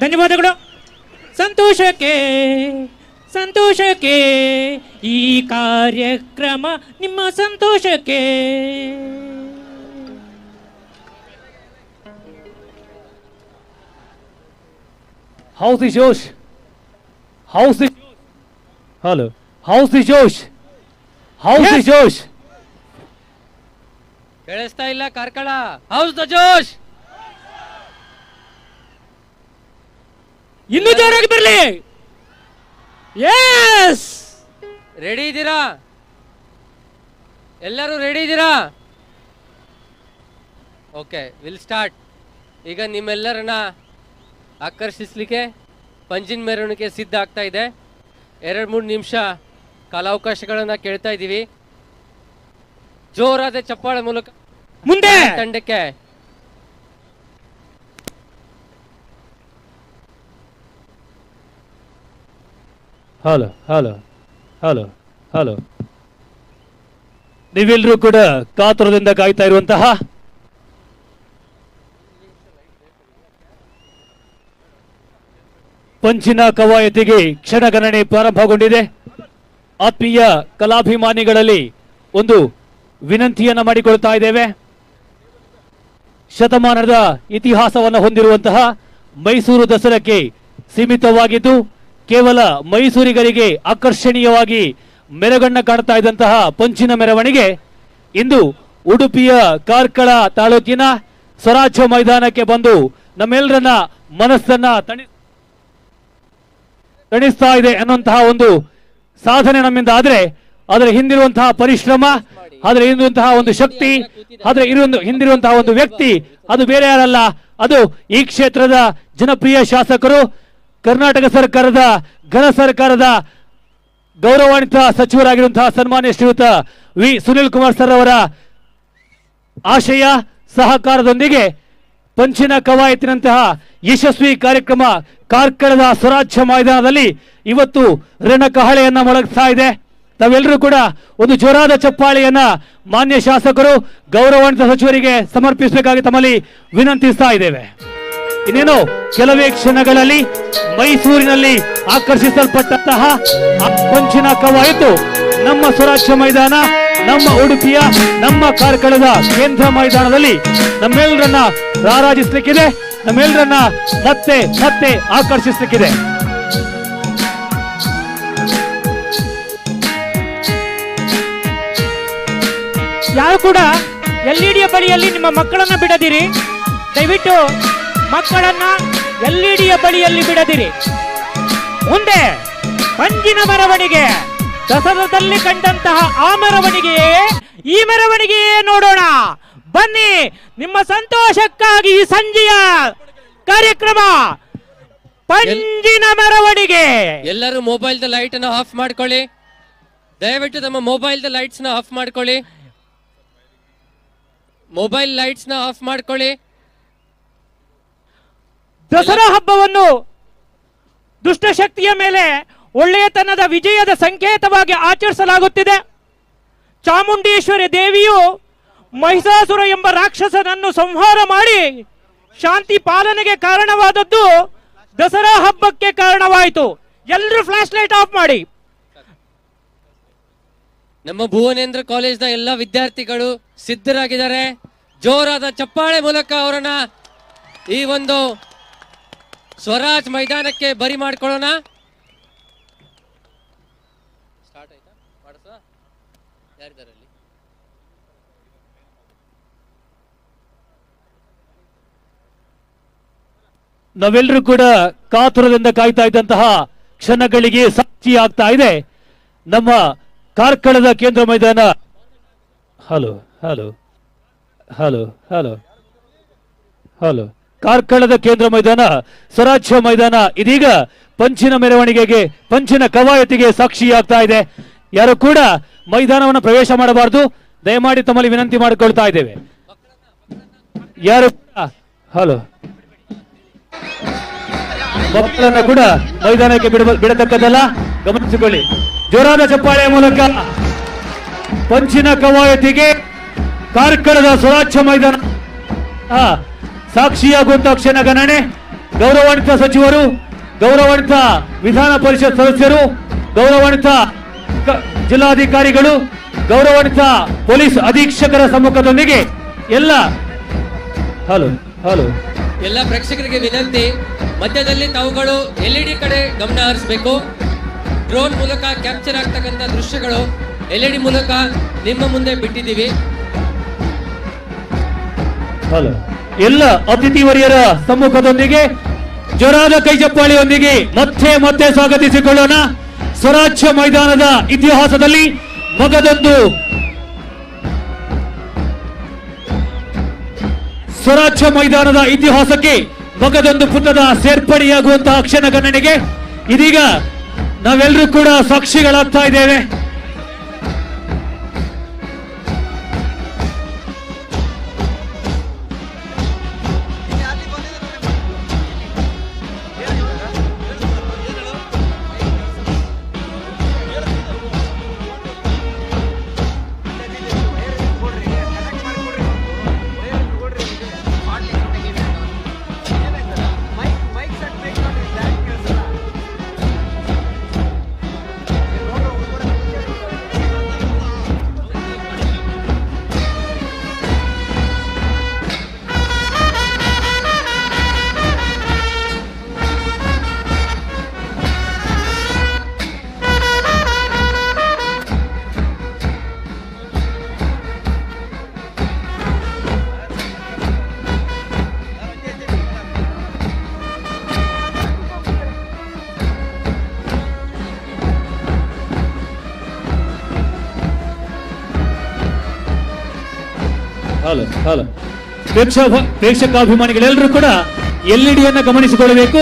ಧನ್ಯವಾದಗಳು. ಸಂತೋಷಕ್ಕೆ ಸಂತೋಷಕ್ಕೆ ಈ ಕಾರ್ಯಕ್ರಮ ನಿಮ್ಮ ಸಂತೋಷಕ್ಕೆ.
How's the Josh? How's the Hello? How's the Josh? How's the Josh?
ಕೇಳಿಸ್ತಾ ಇಲ್ಲ ಕಾರ್ಕಳ. ಹೌಸ್ ದ ಜೋಶ್.
ಇನ್ನೂ ಜೋರಾಗಿ ಬರಲಿ. ಎಸ್,
ರೆಡಿ ಇದ್ದೀರಾ? ಎಲ್ಲರೂ ರೆಡಿ ಇದ್ದೀರಾ? Okay, will start. ಈಗ ನಿಮ್ಮೆಲ್ಲರನ್ನ ಆಕರ್ಷಿಸ್ಲಿಕ್ಕೆ ಪಂಜಿನ ಮೆರವಣಿಗೆ ಸಿದ್ಧ ಆಗ್ತಾ ಇದೆ. 2-3 ನಿಮಿಷ ಕಾಲಾವಕಾಶಗಳನ್ನ ಕೇಳ್ತಾ ಇದ್ದೀವಿ. ಜೋರಾದ ಚಪ್ಪಾಳೆ ಮೂಲಕ
ಮುಂದೆ
ತಂಡಕ್ಕೆ
ಹಲೋ ಹಲೋ ಹಲೋ ಹಲೋ. ನೀವೆಲ್ಲರೂ ಕೂಡ ಕಾತುರದಿಂದ ಕಾಯ್ತಾ ಇರುವಂತಹ ಪಂಚಿನ ಕವಾಯತಿಗೆ ಕ್ಷಣಗಣನೆ ಪ್ರಾರಂಭಗೊಂಡಿದೆ. ಆತ್ಮೀಯ ಕಲಾಭಿಮಾನಿಗಳಲ್ಲಿ ಒಂದು ವಿನಂತಿಯನ್ನ ಮಾಡಿಕೊಳ್ತಾ ಇದ್ದೇವೆ. ಶತಮಾನದ ಇತಿಹಾಸವನ್ನು ಹೊಂದಿರುವಂತಹ ಮೈಸೂರು ದಸರಾಕ್ಕೆ ಸೀಮಿತವಾಗಿದ್ದು ಕೇವಲ ಮೈಸೂರಿಗರಿಗೆ ಆಕರ್ಷಣೀಯವಾಗಿ ಮೆರಗಣ್ಣ ಕಾಣ್ತಾ ಇದ್ದಂತಹ ಪಂಚಿನ ಮೆರವಣಿಗೆ ಇಂದು ಉಡುಪಿಯ ಕಾರ್ಕಳ ತಾಲೂಕಿನ ಸ್ವರಾಜ್ಯ ಮೈದಾನಕ್ಕೆ ಬಂದು ನಮ್ಮೆಲ್ಲರನ್ನ ಮನಸ್ಸನ್ನ ತಣಿಸ್ತಾ ಇದೆ ಅನ್ನುವಂತಹ ಒಂದು ಸಾಧನೆ ನಮ್ಮಿಂದ ಆದ್ರೆ ಅದರ ಹಿಂದಿರುವಂತಹ ಪರಿಶ್ರಮ, ಅದರ ಹಿಂದಿರುವಂತಹ ಒಂದು ಶಕ್ತಿ, ಅದರ ಹಿಂದಿರುವಂತಹ ಒಂದು ವ್ಯಕ್ತಿ ಅದು ಬೇರೆ ಯಾರಲ್ಲ, ಅದು ಈ ಕ್ಷೇತ್ರದ ಜನಪ್ರಿಯ ಶಾಸಕರು, ಕರ್ನಾಟಕ ಸರ್ಕಾರದ ಘನ ಸರ್ಕಾರದ ಗೌರವಾನ್ವಿತ ಸಚಿವರಾಗಿರುವಂತಹ ಸನ್ಮಾನ್ಯ ಶ್ರೀಯುತ ವಿ ಸುನಿಲ್ ಕುಮಾರ್ ಸರ್ ಅವರ ಆಶಯ ಸಹಕಾರದೊಂದಿಗೆ ಪಂಚಿನ ಕವಾಯತಿನಂತಹ ಯಶಸ್ವಿ ಕಾರ್ಯಕ್ರಮ ಕಾರ್ಕಳದ ಸ್ವರಾಜ್ಯ ಮೈದಾನದಲ್ಲಿ ಇವತ್ತು ರಣಕಹಳೆಯನ್ನ ಮೊಳಗ್ತಾ ಇದೆ. ತಾವೆಲ್ಲರೂ ಕೂಡ ಒಂದು ಜೋರಾದ ಚಪ್ಪಾಳೆಯನ್ನ ಮಾನ್ಯ ಶಾಸಕರು ಗೌರವಾನ್ವಿತ ಸಚಿವರಿಗೆ ಸಮರ್ಪಿಸಬೇಕಾಗಿ ತಮ್ಮಲ್ಲಿ ವಿನಂತಿಸ್ತಾ ಇದ್ದೇವೆ. ಇನ್ನೇನು ಕೆಲವೇ ಕ್ಷಣಗಳಲ್ಲಿ ಮೈಸೂರಿನಲ್ಲಿ ಆಕರ್ಷಿಸಲ್ಪಟ್ಟಂತಹ ಪಂಚಿನ ಕವಾಯತು ನಮ್ಮ ಸ್ವರಾಜ್ಯ ಮೈದಾನ, ನಮ್ಮ ಉಡುಪಿಯ, ನಮ್ಮ ಕಾರ್ಕಳದ ಕೇಂದ್ರ ಮೈದಾನದಲ್ಲಿ ನಮ್ಮೆಲ್ಲರನ್ನ ರಾರಾಜಿಸಲಿಕ್ಕಿದೆ, ನಮ್ಮೆಲ್ಲರನ್ನ ಮತ್ತೆ ಮತ್ತೆ ಆಕರ್ಷಿಸಲಿಕ್ಕಿದೆ.
ಯಾರು ಕೂಡ ಎಲ್ಇಡಿಯ ಬಳಿಯಲ್ಲಿ ನಿಮ್ಮ ಮಕ್ಕಳನ್ನ ಬಿಡದಿರಿ. ದಯವಿಟ್ಟು ಮಕ್ಕಳನ್ನ ಎಲ್ಇಡಿಯ ಬಳಿಯಲ್ಲಿ ಬಿಡದಿರಿ. ಮುಂದೆ ಪಂಜಿನ ಮೆರವಣಿಗೆ, ದಸರಾದಲ್ಲಿ ಕಂಡಂತಹ ಆ ಮೆರವಣಿಗೆಯೇ ಈ ಮೆರವಣಿಗೆಯೇ ನೋಡೋಣ ಬನ್ನಿ. ನಿಮ್ಮ ಸಂತೋಷಕ್ಕಾಗಿ ಈ ಸಂಜೆಯ ಕಾರ್ಯಕ್ರಮ ಪಂಜಿನ ಮೆರವಣಿಗೆ.
ಎಲ್ಲರೂ ಮೊಬೈಲ್ದ ಲೈಟ್ ಅನ್ನ ಆಫ್ ಮಾಡ್ಕೊಳ್ಳಿ. ದಯವಿಟ್ಟು ತಮ್ಮ ಮೊಬೈಲ್ದ ಲೈಟ್ಸ್ ನ ಆಫ್ ಮಾಡ್ಕೊಳ್ಳಿ. ಮೊಬೈಲ್ ಲೈಟ್ಸ್ ನ ಆಫ್ ಮಾಡ್ಕೊಳ್ಳಿ.
ದಸರಾ ಹಬ್ಬವನ್ನು ದುಷ್ಟಶಕ್ತಿಯ ಮೇಲೆ ಒಳ್ಳೆಯತನದ ವಿಜಯದ ಸಂಕೇತವಾಗಿ ಆಚರಿಸಲಾಗುತ್ತಿದೆ. ಚಾಮುಂಡೇಶ್ವರಿ ದೇವಿಯು ಮಹಿಷಾಸುರ ಎಂಬ ರಾಕ್ಷಸನನ್ನು ಸಂಹಾರ ಮಾಡಿ ಶಾಂತಿ ಪಾಲನೆಗೆ ಕಾರಣವಾದದ್ದು ದಸರಾ ಹಬ್ಬಕ್ಕೆ ಕಾರಣವಾಯಿತು. ಎಲ್ಲರೂ ಫ್ಲಾಶ್ ಲೈಟ್ ಆಫ್ ಮಾಡಿ.
ನಮ್ಮ ಭುವನೇಂದ್ರ ಕಾಲೇಜ್ನ ಎಲ್ಲ ವಿದ್ಯಾರ್ಥಿಗಳು ಸಿದ್ಧರಾಗಿದ್ದಾರೆ. ಜೋರಾದ ಚಪ್ಪಾಳೆ ಮೂಲಕ ಅವರನ್ನ ಈ ಒಂದು ಸ್ವರಾಜ್ ಮೈದಾನಕ್ಕೆ ಬರಿ ಮಾಡ್ಕೊಳ್ಳೋಣ. ಸ್ಟಾರ್ಟ್ ಆಯ್ತಾ? ಮಾಡಿಸಾ? ಯಾರಿದ್ದಾರಲ್ಲಿ?
ನಾವೆಲ್ಲರೂ ಕೂಡ ಕಾತುರದಿಂದ ಕಾಯ್ತಾ ಇದ್ದಂತಹ ಕ್ಷಣಗಳಿಗೆ ಸಾಕ್ಷಿ ಆಗ್ತಾ ಇದೆ ನಮ್ಮ ಕಾರ್ಕಳದ ಕೇಂದ್ರ ಮೈದಾನ. Hello hello hello hello hello. ಕಾರ್ಕಳದ ಕೇಂದ್ರ ಮೈದಾನ, ಸ್ವರಾಜ್ಯ ಮೈದಾನ ಇದೀಗ ಪಂಚಿನ ಮೆರವಣಿಗೆಗೆ, ಪಂಚಿನ ಕವಾಯತಿಗೆ ಸಾಕ್ಷಿಯಾಗ್ತಾ ಇದೆ. ಯಾರು ಕೂಡ ಮೈದಾನವನ್ನು ಪ್ರವೇಶ ಮಾಡಬಾರದು, ದಯಮಾಡಿ ತಮ್ಮಲ್ಲಿ ವಿನಂತಿ ಮಾಡಿಕೊಳ್ತಾ ಇದ್ದೇವೆ. ಯಾರು ಹಲೋ ಮಕ್ಕಳನ್ನ ಕೂಡ ಮೈದಾನಕ್ಕೆ ಬಿಡತಕ್ಕದ್ದಲ್ಲ, ಗಮನಿಸಿಕೊಳ್ಳಿ. ಜೋರಾದ ಚಪ್ಪಾಳೆಯ ಮೂಲಕ ಪಂಚಿನ ಕವಾಯತಿಗೆ ಕಾರ್ಕಳದ ಸ್ವರಾಜ್ಯ ಮೈದಾನ ಸಾಕ್ಷಿಯಾಗುವಂತಹ ಕ್ಷಣ ಗಣನೆ. ಗೌರವಾನ್ವಿತ ಸಚಿವರು, ಗೌರವಾನ್ವಿತ ವಿಧಾನ ಪರಿಷತ್ ಸದಸ್ಯರು, ಗೌರವಾನ್ವಿತ ಜಿಲ್ಲಾಧಿಕಾರಿಗಳು, ಗೌರವಾನ್ವಿತ ಪೊಲೀಸ್ ಅಧೀಕ್ಷಕರ ಸಮ್ಮುಖದೊಂದಿಗೆ ಎಲ್ಲ
ಎಲ್ಲ ಪ್ರೇಕ್ಷಕರಿಗೆ ವಿನಂತಿ, ಮಧ್ಯದಲ್ಲಿ ತಾವುಗಳು ಎಲ್ಇಡಿ ಕಡೆ ಗಮನ ಹರಿಸಬೇಕು. ಡ್ರೋನ್ ಮೂಲಕ ಕ್ಯಾಪ್ಚರ್ ಆಗ್ತಕ್ಕಂಥ ದೃಶ್ಯಗಳು ಎಲ್ಇಡಿ ಮೂಲಕ ನಿಮ್ಮ ಮುಂದೆ ಬಿಟ್ಟಿದ್ದೀವಿ.
ಎಲ್ಲ ಅತಿಥಿವರಿಯರ ಸಮ್ಮುಖದೊಂದಿಗೆ ಜೋರಾದ ಕೈಚಪ್ಪಾಳಿಯೊಂದಿಗೆ ಮತ್ತೆ ಸ್ವಾಗತಿಸಿಕೊಳ್ಳೋಣ. ಸ್ವರಾಜ್ಯ ಮೈದಾನದ ಇತಿಹಾಸದಲ್ಲಿ ಮಗದೊಂದು ಸ್ವರಾಜ್ಯ ಮೈದಾನದ ಇತಿಹಾಸಕ್ಕೆ ಮಗದೊಂದು ಪುಟದ ಸೇರ್ಪಡೆಯಾಗುವಂತಹ ಕ್ಷಣ ಗಣನೆಗೆ ಇದೀಗ ನಾವೆಲ್ಲರೂ ಕೂಡ ಸಾಕ್ಷಿಗಳಾಗ್ತಾ ಇದ್ದೇವೆ. ಪ್ರೇಕ್ಷಕಾಭಿಮಾನಿಗಳೆಲ್ಲರೂ ಕೂಡ ಎಲ್ಇಡಿಯನ್ನ ಗಮನಿಸಿಕೊಳ್ಳಬೇಕು.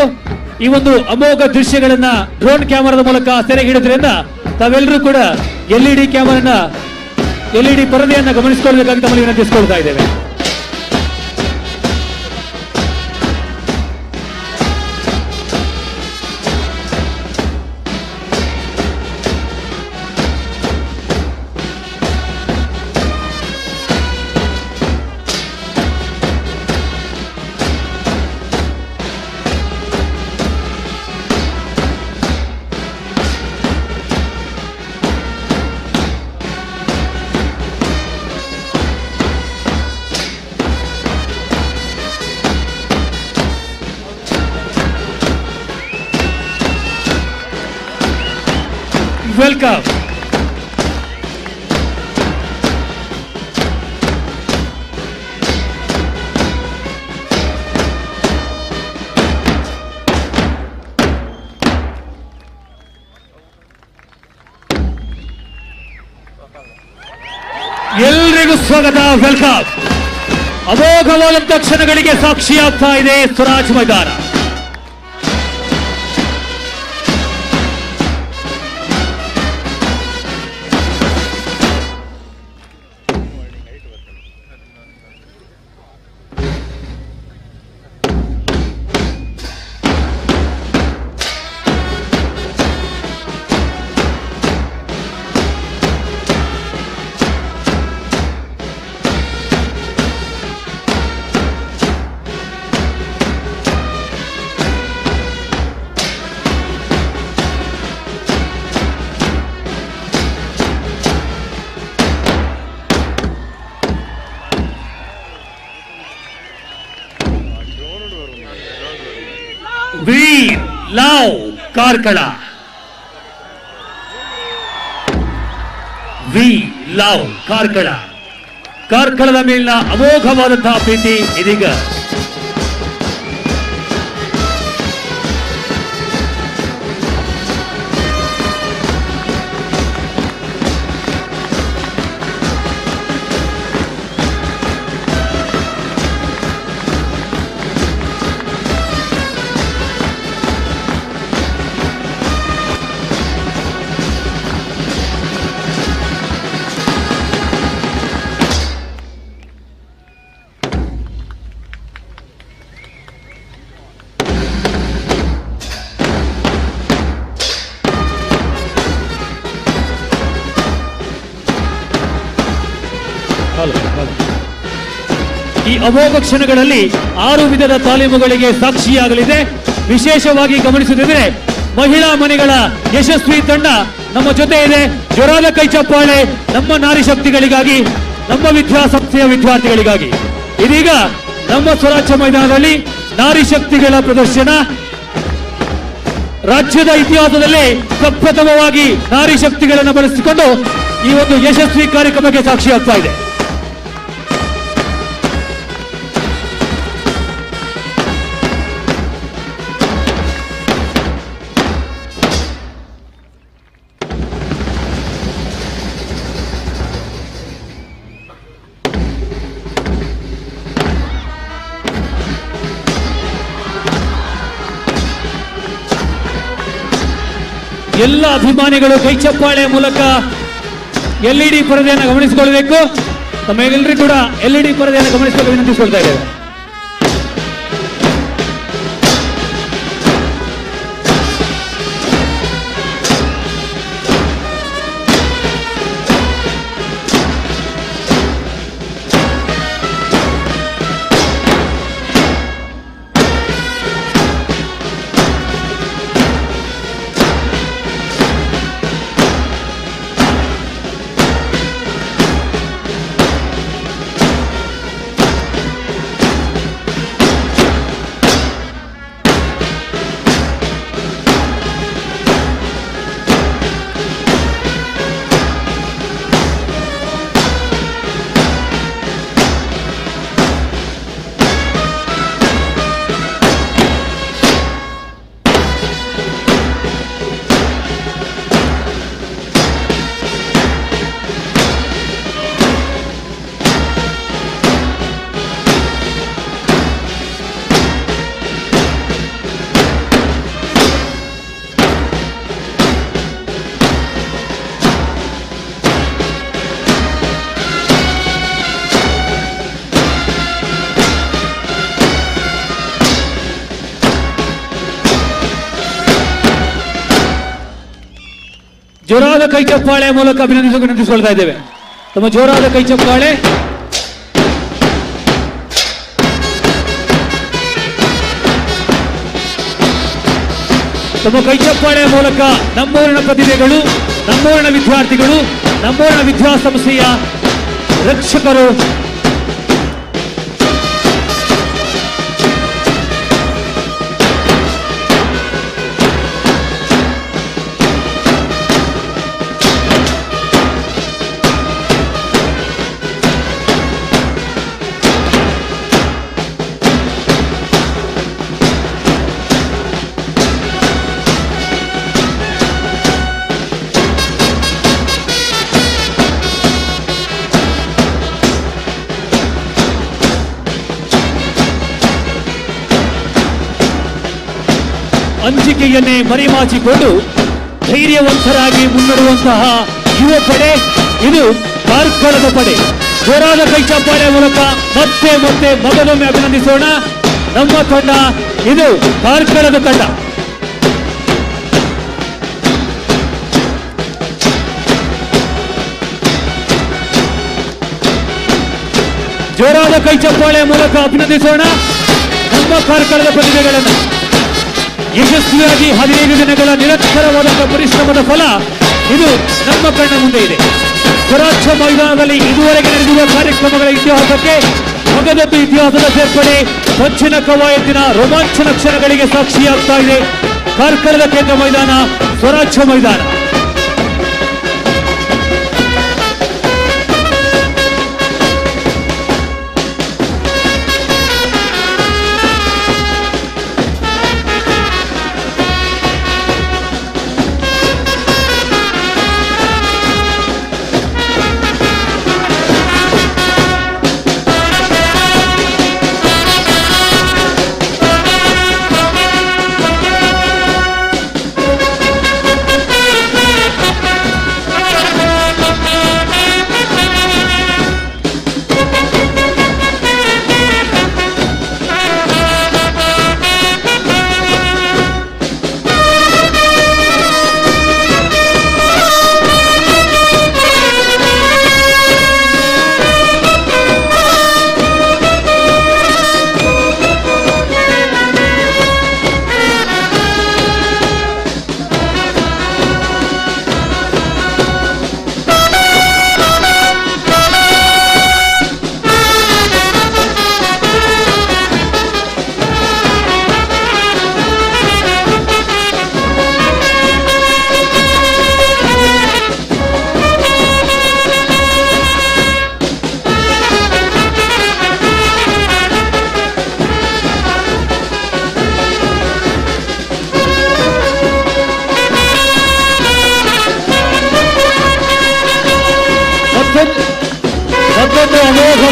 ಈ ಒಂದು ಅಮೋಘ ದೃಶ್ಯಗಳನ್ನ ಡ್ರೋನ್ ಕ್ಯಾಮೆರಾದ ಮೂಲಕ ಸೆರೆ ಹಿಡಿದ್ರಿಂದ ತಾವೆಲ್ಲರೂ ಕೂಡ ಎಲ್ಇಡಿ ಪರದೆಯನ್ನ ಗಮನಿಸಿಕೊಳ್ಳಬೇಕಾಗಿ ತಮ್ಮಲ್ಲಿ ವಿನಂತಿಸಿಕೊಳ್ತಾ ಇದ್ದೇವೆ. Welcome. ಎಲ್ರಿಗೂ ಸ್ವಾಗತ, ವೆಲ್ಕಮ್. ಅಮೋಘವಾದಂತ ಕ್ಷಣಗಳಿಗೆ ಸಾಕ್ಷಿಯಾಗ್ತಾ ಇದೆ ಸ್ವರಾಜ್ ಮೈದಾನ. We love Karkala. We love Karkala. ಕಾರ್ಕಳದ ಮೇಲಿನ ಅಮೋಘವಾದಂತಹ ಪ್ರೀತಿ ಇದೀಗ ಈ ಅಮೋಘ ಕ್ಷಣಗಳಲ್ಲಿ 6 ವಿಧದ ತಾಲೀಮುಗಳಿಗೆ ಸಾಕ್ಷಿಯಾಗಲಿದೆ. ವಿಶೇಷವಾಗಿ ಗಮನಿಸುತ್ತಿದ್ದರೆ ಮಹಿಳಾ ಮನೆಗಳ ಯಶಸ್ವಿ ತಂಡ ನಮ್ಮ ಜೊತೆ ಇದೆ. ಜೋರಾದ ಕೈ ಚಪ್ಪಾಳೆ ನಮ್ಮ ನಾರಿ ಶಕ್ತಿಗಳಿಗಾಗಿ, ನಮ್ಮ ವಿದ್ಯಾಸಂಸ್ಥೆಯ ವಿದ್ಯಾರ್ಥಿಗಳಿಗಾಗಿ. ಇದೀಗ ನಮ್ಮ ಸ್ವರಾಜ್ಯ ಮೈದಾನದಲ್ಲಿ ನಾರಿ ಶಕ್ತಿಗಳ ಪ್ರದರ್ಶನ. ರಾಜ್ಯದ ಇತಿಹಾಸದಲ್ಲಿ ಪ್ರಪ್ರಥಮವಾಗಿ ನಾರಿ ಶಕ್ತಿಗಳನ್ನು ಬಳಸಿಕೊಂಡು ಈ ಒಂದು ಯಶಸ್ವಿ ಕಾರ್ಯಕ್ರಮಕ್ಕೆ ಸಾಕ್ಷಿಯಾಗ್ತಾ ಇದೆ. ಎಲ್ಲ ಅಭಿಮಾನಿಗಳು ಕೈ ಚಪ್ಪಾಳೆ ಮೂಲಕ LED ಪರದೆಯನ್ನು ಗಮನಿಸಿಕೊಳ್ಳಬೇಕು. ತಮ್ಮೆಲ್ಲರೂ ಕೂಡ LED ಪರದೆಯನ್ನು ಗಮನಿಸಬೇಕು ವಿನಂತಿಸಿಕೊಳ್ತಾ ಇದ್ದೇವೆ. ಜೋರಾದ ಕೈ ಚಪ್ಪಾಳೆ ಮೂಲಕ ವಿನಂತಿಸಿಕೊಳ್ತಾ ಇದ್ದೇವೆ. ತಮ್ಮ ಜೋರಾದ ಕೈ ಚಪ್ಪಾಳೆ. ತಮ್ಮ ಕೈ ಚಪ್ಪಾಳೆ ಮೂಲಕ ನಮ್ಮೂರಿನ ಪ್ರತಿಭೆಗಳು, ನಮ್ಮೂರಿನ ವಿದ್ಯಾರ್ಥಿಗಳು, ನಮ್ಮೂರಿನ ವಿದ್ಯಾಸಂಸ್ಥೆಯ ರಕ್ಷಕರು ಅಂಜಿಕೆಯನ್ನೇ ಮರೆಮಾಚಿಕೊಂಡು ಧೈರ್ಯವಂತರಾಗಿ ಮುನ್ನಡೆಯುವಂತಹ ಯುವ ಪಡೆ ಇದು ಕಾರ್ಕಳದ ಪಡೆ. ಜೋರಾದ ಕೈ ಚಪ್ಪಾಳೆ ಮೂಲಕ ಮತ್ತೆ ಮತ್ತೆ ಮಗದೊಮ್ಮೆ ಅಭಿನಂದಿಸೋಣ. ನಮ್ಮ ತಂಡ ಇದು ಕಾರ್ಕಳದ ತಂಡ. ಜೋರಾದ ಕೈ ಚಪ್ಪಾಳೆ ಮೂಲಕ ಅಭಿನಂದಿಸೋಣ ನಮ್ಮ ಕಾರ್ಕಳದ ಪ್ರತಿಭೆಗಳನ್ನು. ಯಶಸ್ವಿಯಾಗಿ 15 ದಿನಗಳ ನಿರಂತರವಾದ ಪರಿಶ್ರಮದ ಫಲ ಇದು ನಮ್ಮ ಕಣ್ಣ ಮುಂದೆ ಇದೆ. ಸ್ವರಾಜ್ಯ ಮೈದಾನದಲ್ಲಿ ಇದುವರೆಗೆ ನಡೆದಿರುವ ಕಾರ್ಯಕ್ರಮಗಳ ಇತಿಹಾಸಕ್ಕೆ ಮಗದೊಂದು ಇತಿಹಾಸದ ಸೇರ್ಪಡೆ, ಪಂಚಿನ ಕವಾಯತಿನ ರೋಮಾಂಚನ ಕ್ಷಣಗಳಿಗೆ ಸಾಕ್ಷಿಯಾಗ್ತಾ ಇದೆ ಕಾರ್ಕಳದ ಕೇಂದ್ರ ಮೈದಾನ, ಸ್ವರಾಜ್ಯ ಮೈದಾನ.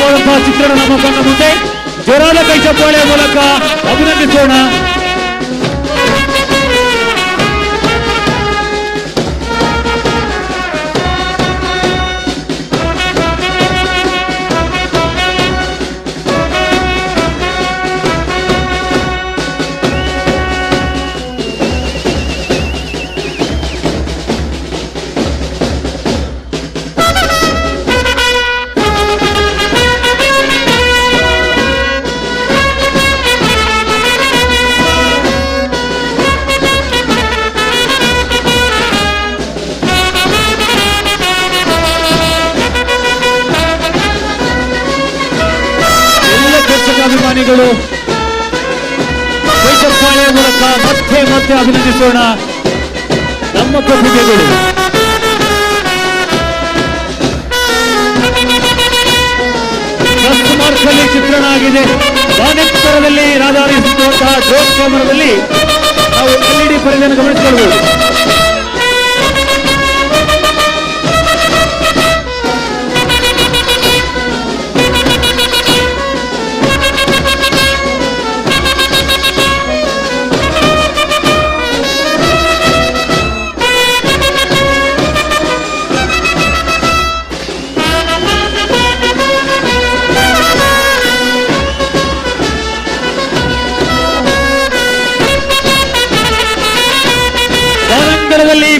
ಅದ್ಭುತವಾದಂತಹ ಚಿತ್ರಣ ನಮ್ಮ ಕಣ್ಣ ಮುಂದೆ ಜೋರಾದ ಕೈ ಚಪ್ಪಾಳೆಯ ಮೂಲಕ ಅಭಿನಂದಿಸೋಣ. ಅಭಿಮಾನಿಗಳು ಕೈ ಚಪ್ಪಾಳೆಯ ಮೂಲಕ ಮತ್ತೆ ಮತ್ತೆ ಅಭಿನಂದಿಸೋಣ ನಮ್ಮ ಪ್ರತಿಭೆಗಳು. ಮಾರ್ಕಲ್ಲಿ ಚಿತ್ರಣ ಆಗಿದೆ. ವಾನೆತ್ತರದಲ್ಲಿ ರಾಧಾರಿಸುವಂತಹ ಡ್ರೋನ್ ಕ್ಯಾಮರಾದಲ್ಲಿ ನಾವು LED ಪರದೆಯನ್ನು ಗಮನಿಸಿಕೊಳ್ಳಬಹುದು.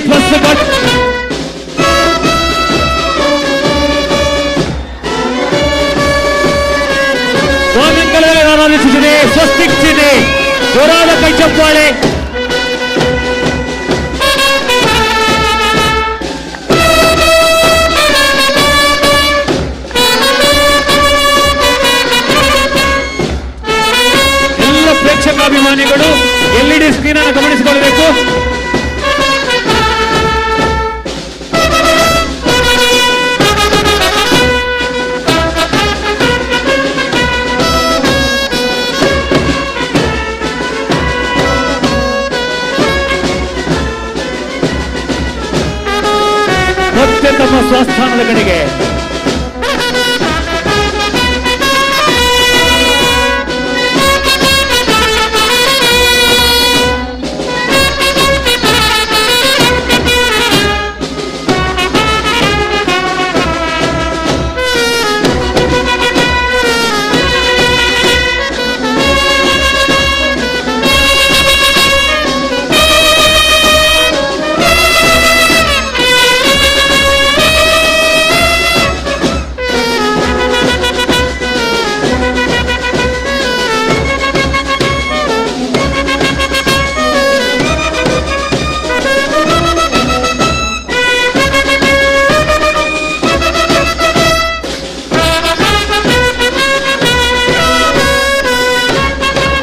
ಪ್ಲಸ್ ಸ್ವಾಮಿಗಳಲ್ಲಿ ಆರಾಧಿಸುತ್ತಿದೆ. ಸ್ವಸ್ತಿಕ್ ಚಿಹ್ನೆ, ಜೋರಾದ ಕೈ ಚಪ್ಪಾಳೆ. ಎಲ್ಲ ಪ್ರೇಕ್ಷಕಾಭಿಮಾನಿಗಳು LED ಸ್ಕ್ರೀನ್ ಅನ್ನು ಗಮನಿಸಿಕೊಳ್ಳಬೇಕು. ಮತ್ತೆ ತಮ್ಮ ಸ್ವಸ್ಥಾನದ ಕಡೆಗೆ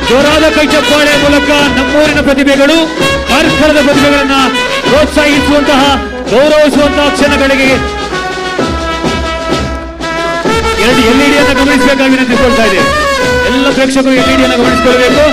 ಜೋರಾದ ಕೈ ಚಪ್ಪಾಳೆ ಮೂಲಕ ನಮ್ಮೂರಿನ ಪ್ರತಿಭೆಗಳು ಕಾರ್ಕಳದ ಪ್ರತಿಭೆಗಳನ್ನ ಪ್ರೋತ್ಸಾಹಿಸುವಂತಹ ಗೌರವಿಸುವಂತಹ ಕ್ಷಣಗಳಿಗೆ LED ಅನ್ನು ಗಮನಿಸಬೇಕಾಗಿ ವಿನಂತಿಸಿಕೊಳ್ತಾ ಇದೆ. ಎಲ್ಲ ಪ್ರೇಕ್ಷಕರು LED ಅನ್ನು ಗಮನಿಸಿಕೊಳ್ಳಬೇಕು.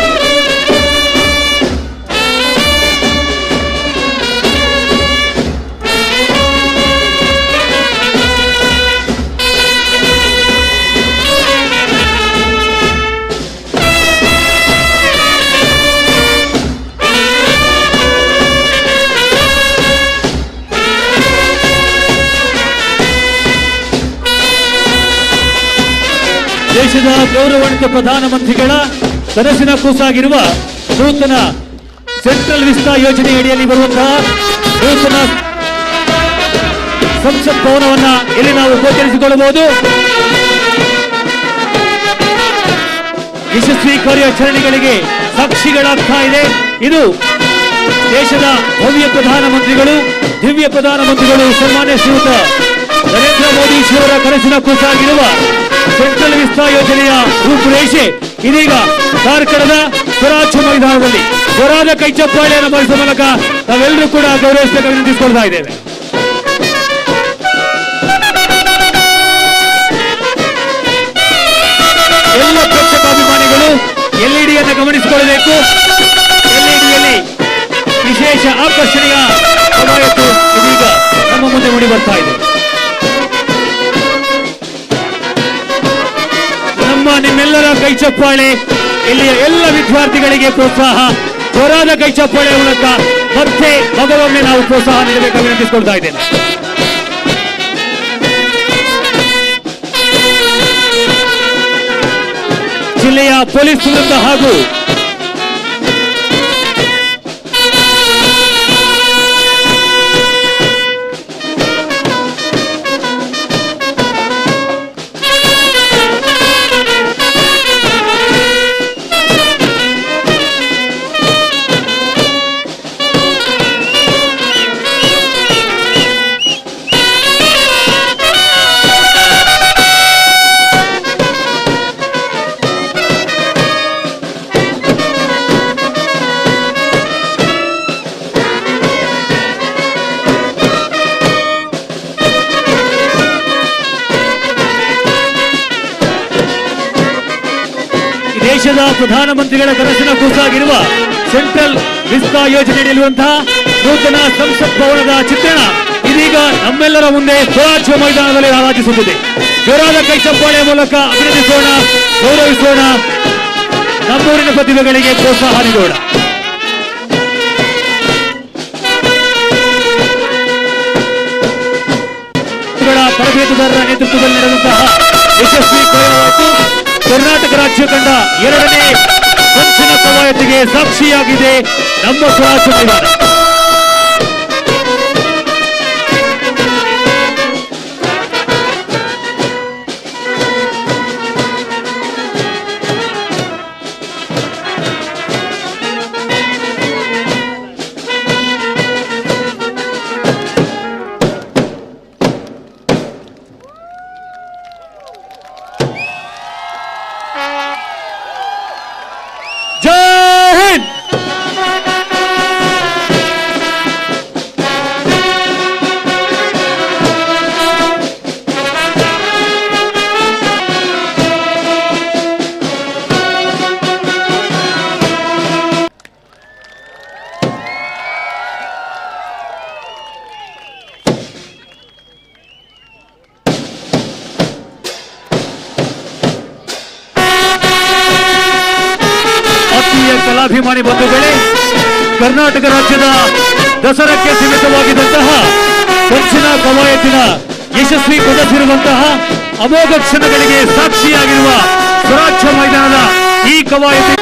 ದೇಶದ ಗೌರವಾನ್ವಿತ ಪ್ರಧಾನಮಂತ್ರಿಗಳ ಕನಸಿನ ಕೂಸಾಗಿರುವ ನೂತನ ಸೆಂಟ್ರಲ್ ವಿಸ್ತಾ ಯೋಜನೆ ಅಡಿಯಲ್ಲಿ ಬರುವಂತಹ ನೂತನ ಸಂಸತ್ ಭವನವನ್ನ ಇಲ್ಲಿ ನಾವು ಗೋಚರಿಸಿಕೊಳ್ಳಬಹುದು. ಯಶಸ್ವಿ ಕಾರ್ಯಾಚರಣೆಗಳಿಗೆ ಸಾಕ್ಷಿಗಳಾಗ್ತಾ ಇದೆ. ಇದು ದೇಶದ ಭವ್ಯ ಪ್ರಧಾನಮಂತ್ರಿಗಳು, ದಿವ್ಯ ಪ್ರಧಾನಮಂತ್ರಿಗಳು ಸನ್ಮಾನ್ಯ ಶ್ರೀಯುತ ನರೇಂದ್ರ ಮೋದಿ ಜಿಯವರ ಕನಸಿನ ಕೂಸಾಗಿರುವ ಸೆಂಟ್ರಲ್ ವಿಸ್ತಾ ಯೋಜನೆಯ ರೂಪುರೇಷೆ ಇದೀಗ ಕಾರ್ಕಳದ ಸ್ವರಾಜ್ಯ ಮೈದಾನದಲ್ಲಿ ಜೋರಾದ ಕೈ ಚಪ್ಪಾಳೆಯನ್ನು ಮಾಡಿಸುವ ಮೂಲಕ ನಾವೆಲ್ಲರೂ ಕೂಡ ಗೌರವಿಸಬೇಕಾಗಿ ವಿನಂತಿಸಿಕೊಳ್ತಾ ಇದ್ದೇವೆ. ಎಲ್ಲ ಪ್ರೇಕ್ಷಕಾಭಿಮಾನಿಗಳು LED ಅನ್ನು ಗಮನಿಸಿಕೊಳ್ಳಬೇಕು. LEDಯಲ್ಲಿ ವಿಶೇಷ ಆಕರ್ಷಣೆಯ ಕವಾಯತು ಇದೀಗ ನಮ್ಮ ಮುಂದೆ ಮೂಡಿ ಬರ್ತಾ ಇದೆ. ನಿಮ್ಮೆಲ್ಲರ ಕೈ ಚಪ್ಪಾಳೆ ಇಲ್ಲಿಯ ಎಲ್ಲ ವಿದ್ಯಾರ್ಥಿಗಳಿಗೆ ಪ್ರೋತ್ಸಾಹ, ಜೋರಾದ ಕೈ ಚಪ್ಪಾಳೆ ಮೂಲಕ ಮತ್ತೆ ಮಗವೊಮ್ಮೆ ನಾವು ಪ್ರೋತ್ಸಾಹ ನೀಡಬೇಕು ವಿನಂತಿಸಿಕೊಳ್ತಾ ಇದ್ದೇನೆ. ಜಿಲ್ಲೆಯ ಪೊಲೀಸ್ ವೃಂದ ಹಾಗೂ ದೇಶದ ಪ್ರಧಾನಮಂತ್ರಿಗಳ ಕನಸಿನ ಕೂಸಾಗಿರುವ ಸೆಂಟ್ರಲ್ ವಿಸ್ತಾ ಯೋಜನೆಯಲ್ಲಿರುವಂತಹ ನೂತನ ಸಂಸತ್ ಭವನದ ಚಿತ್ರಣ ಇದೀಗ ನಮ್ಮೆಲ್ಲರ ಮುಂದೆ ಸ್ವರಾಜ್ಯ ಮೈದಾನದಲ್ಲಿ ರಾರಾಜಿಸುತ್ತಿದೆ. ಜೋರಾದ ಕೈ ಚಪ್ಪಾಳೆ ಮೂಲಕ ಅಭಿನಂದಿಸೋಣ, ಗೌರವಿಸೋಣ, ನಮ್ಮೂರಿನ ಪ್ರತಿಭೆಗಳಿಗೆ ಪ್ರೋತ್ಸಾಹ ನೀಡೋಣ. ತರಬೇತುದಾರರ ನೇತೃತ್ವದಲ್ಲಿ ನಡೆದಂತಹ ಯಶಸ್ವಿ ಕವಾಯತು ಕರ್ನಾಟಕ ರಾಜ್ಯ ಕಂಡ 2ನೇ ಕಂಚಿನ ಕವಾಯತಿಗೆ ಸಾಕ್ಷಿಯಾಗಿದೆ ನಮ್ಮ ಸ್ವರಾಜ್ಯ ಮೈದಾನ. ಕಲಾಭಿಮಾನಿ ಬಂಧುಗಳೇ, ಕರ್ನಾಟಕ ರಾಜ್ಯದ ದಸರಾಕ್ಕೆ ಸೀಮಿತವಾಗಿದ್ದಂತಹ ಕಂಚಿನ ಕವಾಯತಿನ ಯಶಸ್ವಿ ಕೊಡಸಿರುವಂತಹ ಅಮೋಘ ಕ್ಷಣಗಳಿಗೆ ಸಾಕ್ಷಿಯಾಗಿರುವ ಸ್ವರಾಜ್ಯ ಮೈದಾನದ ಈ ಕವಾಯತಿ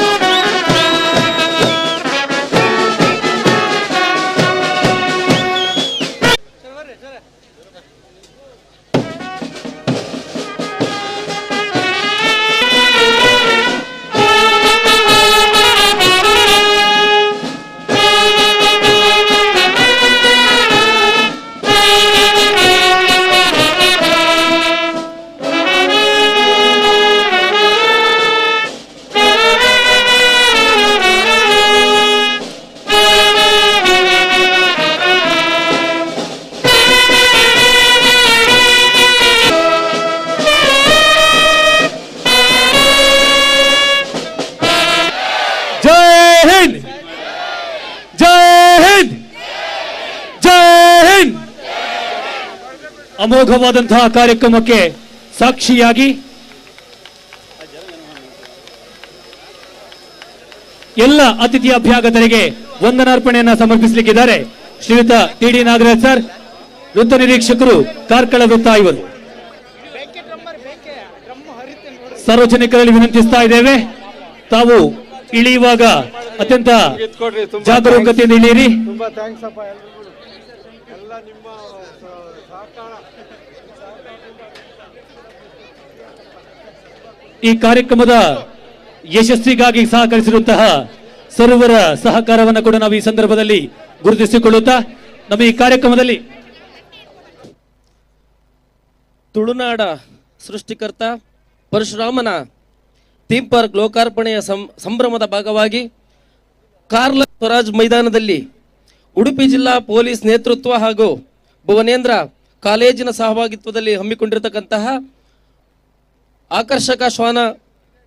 ಅಮೋಘವಾದಂತಹ ಕಾರ್ಯಕ್ರಮಕ್ಕೆ ಸಾಕ್ಷಿಯಾಗಿ ಎಲ್ಲ ಅತಿಥಿ ಅಭ್ಯಾಗತರಿಗೆ ವಂದನಾರ್ಪಣೆಯನ್ನು ಸಮರ್ಪಿಸಲಿಕ್ಕಿದ್ದಾರೆ ಶ್ರೀಯುತ ಟಿ.ಡಿ. ನಾಗರಾಜ್ ಸರ್, ವೃತ್ತ ನಿರೀಕ್ಷಕರು ಕಾರ್ಕಳ ವೃತ್ತ. ಇವರು ಸಾರ್ವಜನಿಕರಲ್ಲಿ ವಿನಂತಿಸ್ತಾ ಇದ್ದೇವೆ, ತಾವು ಇಳಿಯುವಾಗ ಅತ್ಯಂತ ಜಾಗರೂಕತೆಯಿಂದ ಇಳಿಯಿರಿ. ಈ ಕಾರ್ಯಕ್ರಮದ ಯಶಸ್ವಿಗಾಗಿ ಸಹಕರಿಸಿರುವಂತಹ ಸರ್ವರ ಸಹಕಾರವನ್ನು ಕೂಡ ನಾವು ಈ ಸಂದರ್ಭದಲ್ಲಿ ಗುರುತಿಸಿಕೊಳ್ಳುತ್ತಾ ನಮ್ಮ ಈ ಕಾರ್ಯಕ್ರಮದಲ್ಲಿ
ತುಳುನಾಡ ಸೃಷ್ಟಿಕರ್ತ ಪರಶುರಾಮನ ಥೀಮ್ ಪಾರ್ಕ್ ಲೋಕಾರ್ಪಣೆಯ ಸಂಭ್ರಮದ ಭಾಗವಾಗಿ ಕಾರ್ಲ ಸ್ವರಾಜ್ ಮೈದಾನದಲ್ಲಿ ಉಡುಪಿ ಜಿಲ್ಲಾ ಪೊಲೀಸ್ ನೇತೃತ್ವ ಹಾಗೂ ಭುವನೇಂದ್ರ ಕಾಲೇಜಿನ ಸಹಭಾಗಿತ್ವದಲ್ಲಿ ಹಮ್ಮಿಕೊಂಡಿರತಕ್ಕಂತಹ ಆಕರ್ಷಕ ಶ್ವಾನ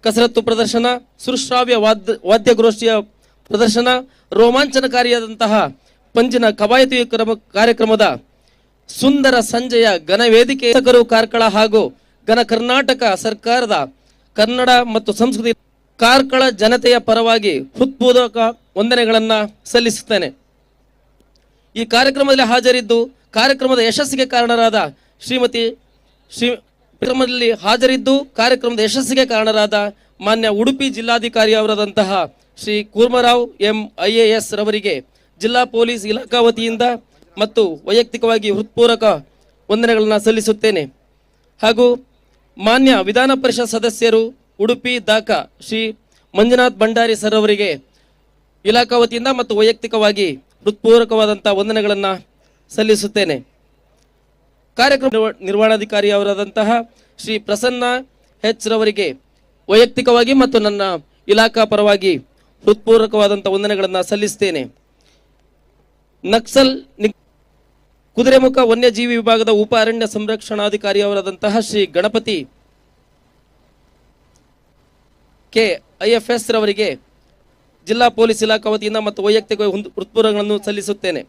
ಕಸರತ್ತು ಪ್ರದರ್ಶನ, ಸುಶ್ರಾವ್ಯ ವಾದ್ಯಗೋಷ್ಠಿಯ ಪ್ರದರ್ಶನ, ರೋಮಾಂಚನಕಾರಿಯಾದಂತಹ ಪಂಜಿನ ಕವಾಯತಿ ಕಾರ್ಯಕ್ರಮದ ಸುಂದರ ಸಂಜೆಯ ಘನವೇದಿಕೆ ಕಾರ್ಕಳ ಹಾಗೂ ಘನ ಕರ್ನಾಟಕ ಸರ್ಕಾರದ ಕನ್ನಡ ಮತ್ತು ಸಂಸ್ಕೃತಿ ಕಾರ್ಕಳ ಜನತೆಯ ಪರವಾಗಿ ಹೃತ್ಪೂರ್ವಕ ವಂದನೆಗಳನ್ನು ಸಲ್ಲಿಸುತ್ತೇನೆ. ಈ ಕಾರ್ಯಕ್ರಮದಲ್ಲಿ ಹಾಜರಿದ್ದು ಕಾರ್ಯಕ್ರಮದ ಯಶಸ್ಸಿಗೆ ಕಾರಣರಾದ ಕಾರ್ಯಕ್ರಮದ ಮಾನ್ಯ ಉಡುಪಿ ಜಿಲ್ಲಾಧಿಕಾರಿ ಅವರಾದಂತಹ ಶ್ರೀ ಕೂರ್ಮರಾವ್ ಎಂ IAS ರವರಿಗೆ ಜಿಲ್ಲಾ ಪೊಲೀಸ್ ಇಲಾಖಾ ವತಿಯಿಂದ ಮತ್ತು ವೈಯಕ್ತಿಕವಾಗಿ ಹೃತ್ಪೂರ್ವಕ ವಂದನೆಗಳನ್ನು ಸಲ್ಲಿಸುತ್ತೇನೆ. ಹಾಗೂ ಮಾನ್ಯ ವಿಧಾನ ಪರಿಷತ್ ಸದಸ್ಯರು ಉಡುಪಿ ದಾಕ ಶ್ರೀ ಮಂಜುನಾಥ್ ಭಂಡಾರಿ ಸರ್ ಅವರಿಗೆ ಇಲಾಖಾ ವತಿಯಿಂದ ಮತ್ತು ವೈಯಕ್ತಿಕವಾಗಿ ಹೃತ್ಪೂರ್ವಕವಾದಂಥ ವಂದನೆಗಳನ್ನು ಸಲ್ಲಿಸುತ್ತೇನೆ. ಕಾರ್ಯಕ್ರಮ ನಿರ್ವಹಣಾಧಿಕಾರಿ ಅವರಾದಂತಹ ಶ್ರೀ ಪ್ರಸನ್ನ H ರವರಿಗೆ ವೈಯಕ್ತಿಕವಾಗಿ ಮತ್ತು ನನ್ನ ಇಲಾಖಾ ಪರವಾಗಿ ಹೃತ್ಪೂರ್ವಕವಾದಂಥ ವಂದನೆಗಳನ್ನು ಸಲ್ಲಿಸುತ್ತೇನೆ. ನಕ್ಸಲ್ ಕುದುರೆಮುಖ ವನ್ಯಜೀವಿ ವಿಭಾಗದ ಉಪ ಅರಣ್ಯ ಸಂರಕ್ಷಣಾಧಿಕಾರಿ ಅವರಾದಂತಹ ಶ್ರೀ ಗಣಪತಿ K IFS ರವರಿಗೆ ಜಿಲ್ಲಾ ಪೊಲೀಸ್ ಇಲಾಖಾ ವತಿಯಿಂದ ಮತ್ತು ವೈಯಕ್ತಿಕ ಹೃತ್ಪೂರ್ವಗಳನ್ನು ಸಲ್ಲಿಸುತ್ತೇನೆ.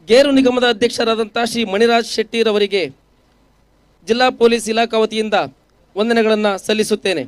ಗೇರು ನಿಗಮದ ಅಧ್ಯಕ್ಷರಾದಂತಹ ಶ್ರೀ ಮಣಿರಾಜ್ ಶೆಟ್ಟಿ ರವರಿಗೆ ಜಿಲ್ಲಾ ಪೊಲೀಸ್ ಇಲಾಖಾ ವತಿಯಿಂದ ವಂದನೆಗಳನ್ನು ಸಲ್ಲಿಸುತ್ತೇನೆ.